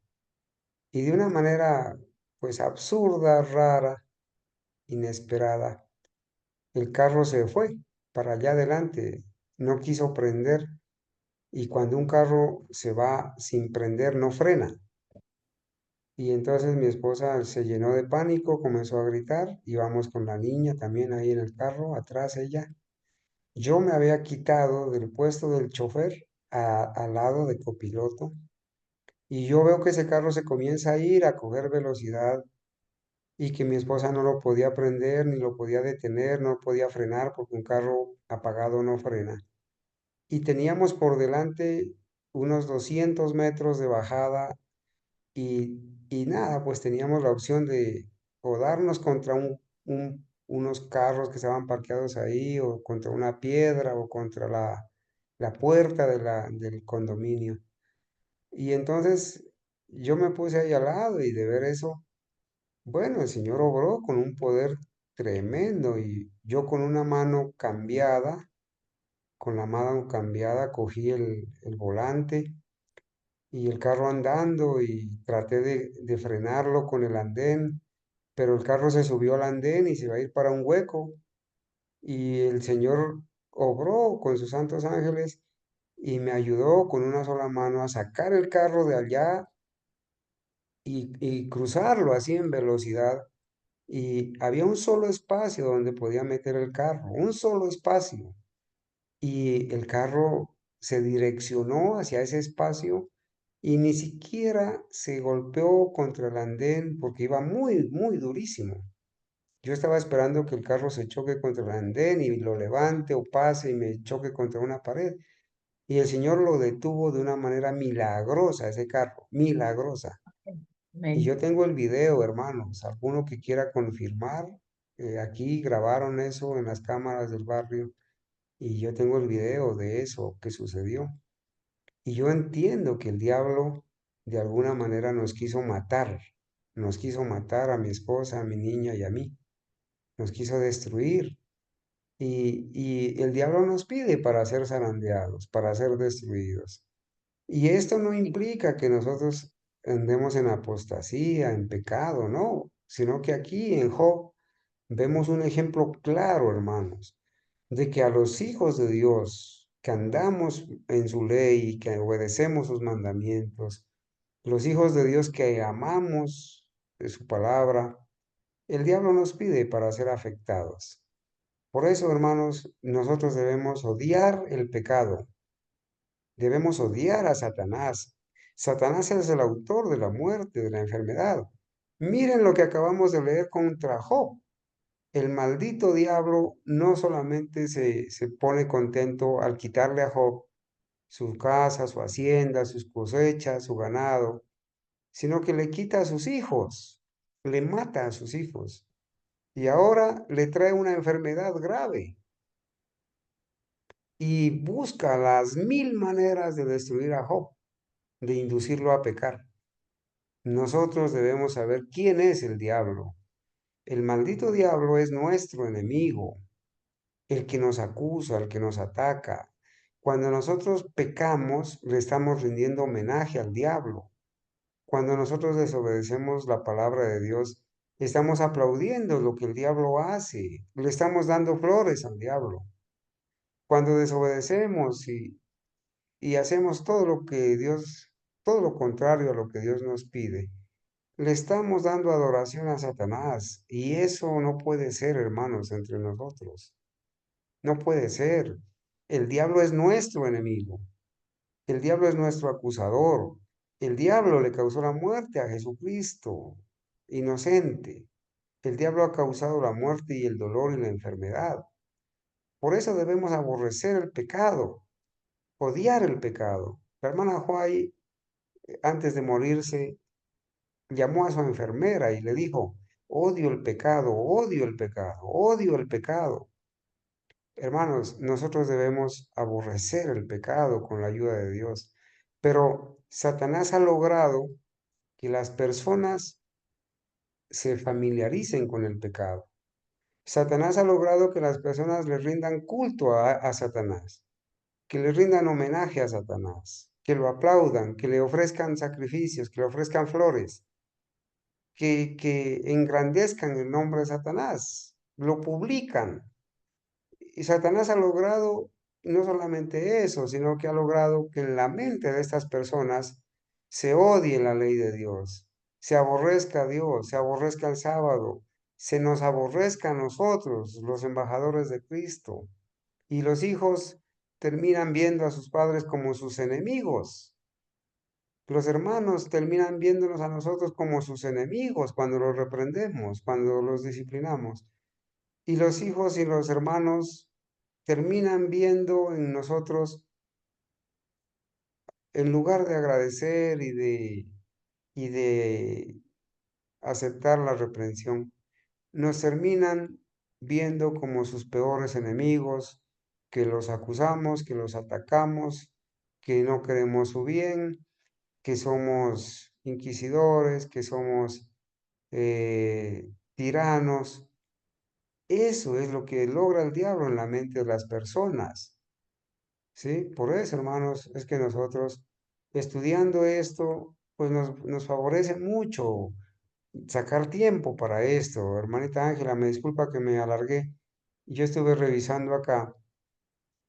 B: Y de una manera, pues absurda, rara, inesperada, el carro se fue para allá adelante, no quiso prender. Y cuando un carro se va sin prender, no frena. Y entonces mi esposa se llenó de pánico, comenzó a gritar, íbamos con la niña también ahí en el carro, atrás ella. Yo me había quitado del puesto del chofer al lado de copiloto y yo veo que ese carro se comienza a ir a coger velocidad y que mi esposa no lo podía prender, ni lo podía detener, no podía frenar porque un carro apagado no frena. Y teníamos por delante unos 200 metros de bajada y nada, pues teníamos la opción de o darnos contra unos carros que estaban parqueados ahí, o contra una piedra, o contra la puerta del condominio. Y entonces yo me puse ahí al lado y de ver eso, bueno, el Señor obró con un poder tremendo y yo con una mano cambiada, con la mano cambiada, cogí el volante y el carro andando y traté de frenarlo con el andén, pero el carro se subió al andén y se iba a ir para un hueco y el Señor obró con sus santos ángeles y me ayudó con una sola mano a sacar el carro de allá y cruzarlo así en velocidad. Y había un solo espacio donde podía meter el carro, un solo espacio. Y el carro se direccionó hacia ese espacio y ni siquiera se golpeó contra el andén porque iba muy, muy durísimo. Yo estaba esperando que el carro se choque contra el andén y lo levante o pase y me choque contra una pared. Y el Señor lo detuvo de una manera milagrosa, ese carro, milagrosa. Y
A: Amén.
B: yo tengo el video, hermanos, alguno que quiera confirmar, aquí grabaron eso en las cámaras del barrio y yo tengo el video de eso que sucedió. Y yo entiendo que el diablo de alguna manera nos quiso matar a mi esposa, a mi niña y a mí, nos quiso destruir. Y el diablo nos pide para ser zarandeados, para ser destruidos. Y esto no implica que nosotros andemos en apostasía, en pecado, no, sino que aquí en Job vemos un ejemplo claro, hermanos, de que a los hijos de Dios, que andamos en su ley y que obedecemos sus mandamientos, los hijos de Dios que amamos de su palabra, el diablo nos pide para ser afectados. Por eso, hermanos, nosotros debemos odiar el pecado, debemos odiar a Satanás. Satanás es el autor de la muerte, de la enfermedad. Miren lo que acabamos de leer contra Job. El maldito diablo no solamente se pone contento al quitarle a Job su casa, su hacienda, sus cosechas, su ganado, sino que le quita a sus hijos, le mata a sus hijos y ahora le trae una enfermedad grave y busca las mil maneras de destruir a Job, de inducirlo a pecar. Nosotros debemos saber quién es el diablo. El maldito diablo es nuestro enemigo, el que nos acusa, el que nos ataca. Cuando nosotros pecamos, le estamos rindiendo homenaje al diablo. Cuando nosotros desobedecemos la palabra de Dios, estamos aplaudiendo lo que el diablo hace, le estamos dando flores al diablo. Cuando desobedecemos y hacemos todo lo que Dios, todo lo contrario a lo que Dios nos pide, le estamos dando adoración a Satanás. Y eso no puede ser, hermanos, entre nosotros. No puede ser. El diablo es nuestro enemigo. El diablo es nuestro acusador. El diablo le causó la muerte a Jesucristo, inocente. El diablo ha causado la muerte y el dolor y la enfermedad. Por eso debemos aborrecer el pecado, odiar el pecado. La hermana White, antes de morirse, llamó a su enfermera y le dijo, odio el pecado, odio el pecado, odio el pecado. Hermanos, nosotros debemos aborrecer el pecado con la ayuda de Dios, pero Satanás ha logrado que las personas se familiaricen con el pecado. Satanás ha logrado que las personas le rindan culto a Satanás, que le rindan homenaje a Satanás, que lo aplaudan, que le ofrezcan sacrificios, que le ofrezcan flores, que engrandezcan el nombre de Satanás, lo publican. Y Satanás ha logrado no solamente eso, sino que ha logrado que en la mente de estas personas se odie la ley de Dios, se aborrezca a Dios, se aborrezca el sábado, se nos aborrezca a nosotros, los embajadores de Cristo. Y los hijos terminan viendo a sus padres como sus enemigos. Los hermanos terminan viéndonos a nosotros como sus enemigos cuando los reprendemos, cuando los disciplinamos. Y los hijos y los hermanos terminan viendo en nosotros, en lugar de agradecer y de aceptar la reprensión, nos terminan viendo como sus peores enemigos, que los acusamos, que los atacamos, que no queremos su bien, que somos inquisidores, que somos tiranos. Eso es lo que logra el diablo en la mente de las personas. ¿Sí? Por eso, hermanos, es que nosotros, estudiando esto, pues nos favorece mucho sacar tiempo para esto. Hermanita Ángela, me disculpa que me alargué. Yo estuve revisando acá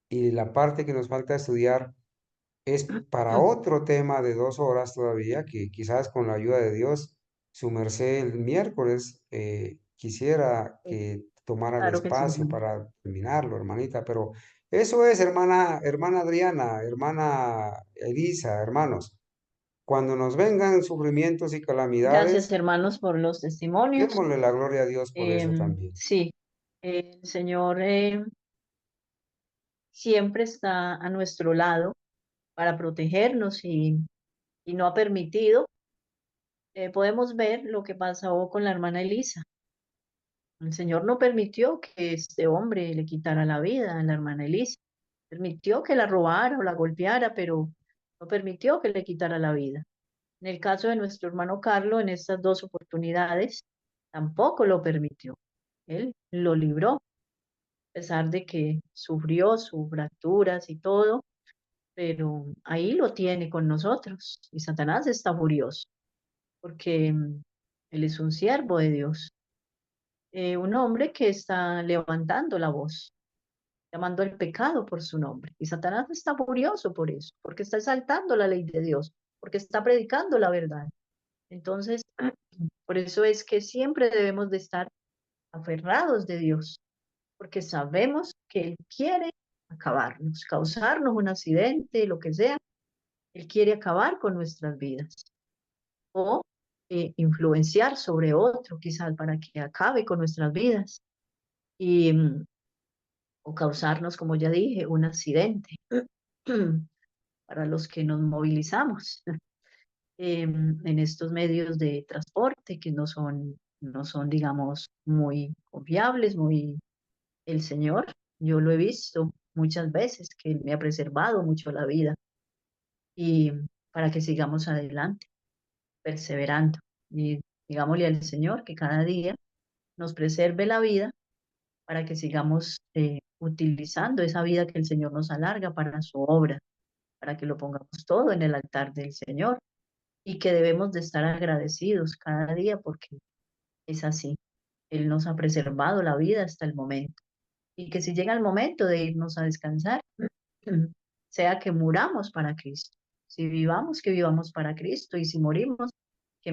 B: y la parte que nos falta estudiar es para otro tema de 2 horas todavía, que quizás con la ayuda de Dios, su merced el miércoles quisiera que tomara el
A: Claro que sí.
B: espacio para terminarlo, hermanita, pero eso es, hermana Adriana, hermana Elisa, hermanos, cuando nos vengan sufrimientos y
A: Gracias,
B: calamidades,
A: hermanos, por los testimonios.
B: démosle la gloria a Dios por eso también.
A: Sí, el Señor siempre está a nuestro lado para protegernos y no ha permitido. Podemos ver lo que pasó con la hermana Elisa. El Señor no permitió que este hombre le quitara la vida a la hermana Elisa. Permitió que la robara o la golpeara, pero no permitió que le quitara la vida. En el caso de nuestro hermano Carlos, en estas 2 oportunidades, tampoco lo permitió. Él lo libró, a pesar de que sufrió sus fracturas y todo, pero ahí lo tiene con nosotros. Y Satanás está furioso, porque él es un siervo de Dios, un hombre que está levantando la voz, llamando al pecado por su nombre. Y Satanás está furioso por eso, porque está exaltando la ley de Dios, porque está predicando la verdad. Entonces, por eso es que siempre debemos de estar aferrados de Dios, porque sabemos que Él quiere acabarnos, causarnos un accidente, lo que sea. Él quiere acabar con nuestras vidas o influenciar sobre otro, quizás para que acabe con nuestras vidas y, o causarnos, como ya dije, un accidente para los que nos movilizamos en estos medios de transporte que no son, digamos, muy confiables, muy el Señor. Yo lo he visto muchas veces que Él me ha preservado mucho la vida y para que sigamos adelante, perseverando. Y digámosle al Señor que cada día nos preserve la vida para que sigamos utilizando esa vida que el Señor nos alarga para su obra, para que lo pongamos todo en el altar del Señor y que debemos de estar agradecidos cada día porque es así. Él nos ha preservado la vida hasta el momento y que si llega el momento de irnos a descansar, sea que muramos para Cristo. Si vivamos, que vivamos para Cristo y si morimos, que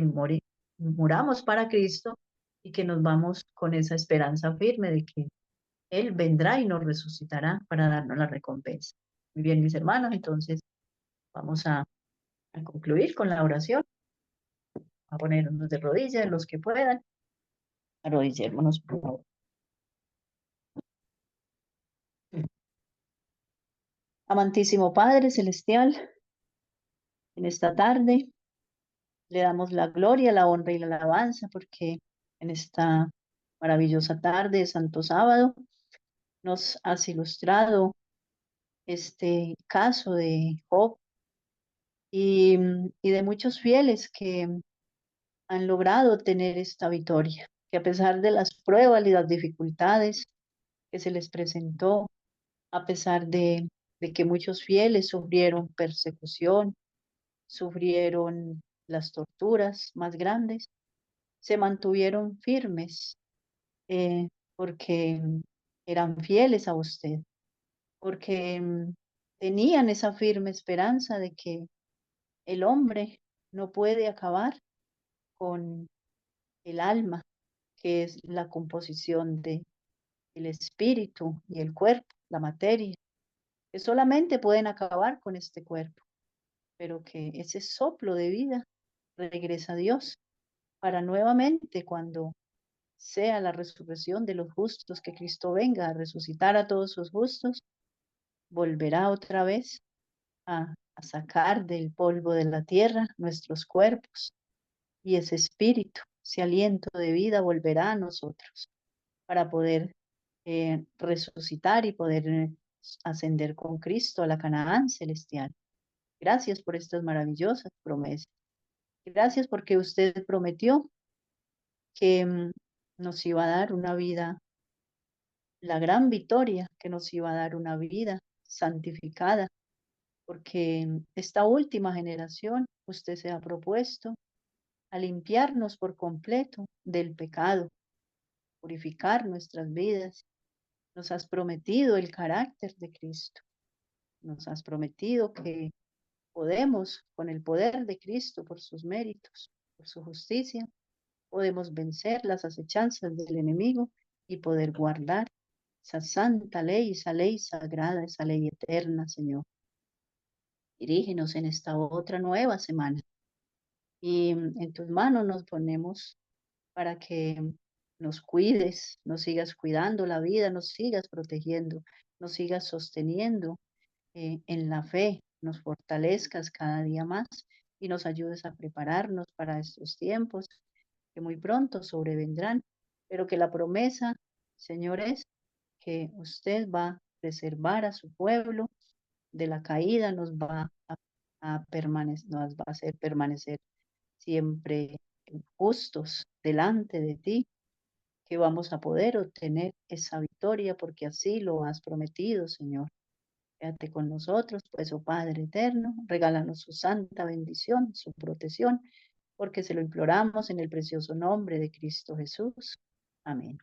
A: muramos para Cristo y que nos vamos con esa esperanza firme de que Él vendrá y nos resucitará para darnos la recompensa. Muy bien, mis hermanos, entonces vamos a concluir con la oración, a ponernos de rodillas los que puedan. Arrodillémonos, por favor. Amantísimo Padre Celestial, en esta tarde le damos la gloria, la honra y la alabanza porque en esta maravillosa tarde de Santo Sábado nos has ilustrado este caso de Job y de muchos fieles que han logrado tener esta victoria, que a pesar de las pruebas y las dificultades que se les presentó, a pesar de que muchos fieles sufrieron persecución, sufrieron las torturas más grandes, se mantuvieron firmes, porque eran fieles a usted, porque tenían esa firme esperanza de que el hombre no puede acabar con el alma, que es la composición de el espíritu y el cuerpo, la materia, que solamente pueden acabar con este cuerpo, pero que ese soplo de vida regresa a Dios para nuevamente, cuando sea la resurrección de los justos, que Cristo venga a resucitar a todos sus justos, volverá otra vez a sacar del polvo de la tierra nuestros cuerpos, y ese espíritu, ese aliento de vida volverá a nosotros para poder resucitar y poder ascender con Cristo a la Canaán celestial. Gracias por estas maravillosas promesas. Gracias porque usted prometió que nos iba a dar una vida, la gran victoria, que nos iba a dar una vida santificada, porque esta última generación usted se ha propuesto a limpiarnos por completo del pecado, purificar nuestras vidas. Nos has prometido el carácter de Cristo. Nos has prometido que podemos, con el poder de Cristo, por sus méritos, por su justicia, podemos vencer las acechanzas del enemigo y poder guardar esa santa ley, esa ley sagrada, esa ley eterna, Señor. Dirígenos en esta otra nueva semana. Y en tus manos nos ponemos para que nos cuides, nos sigas cuidando la vida, nos sigas protegiendo, nos sigas sosteniendo en la fe, nos fortalezcas cada día más y nos ayudes a prepararnos para estos tiempos que muy pronto sobrevendrán, pero que la promesa, Señor, es que usted va a preservar a su pueblo de la caída, nos va a permanecer, nos va a hacer permanecer siempre justos delante de ti, que vamos a poder obtener esa victoria porque así lo has prometido, Señor. Quédate con nosotros, pues, oh Padre eterno, regálanos su santa bendición, su protección, porque se lo imploramos en el precioso nombre de Cristo Jesús. Amén.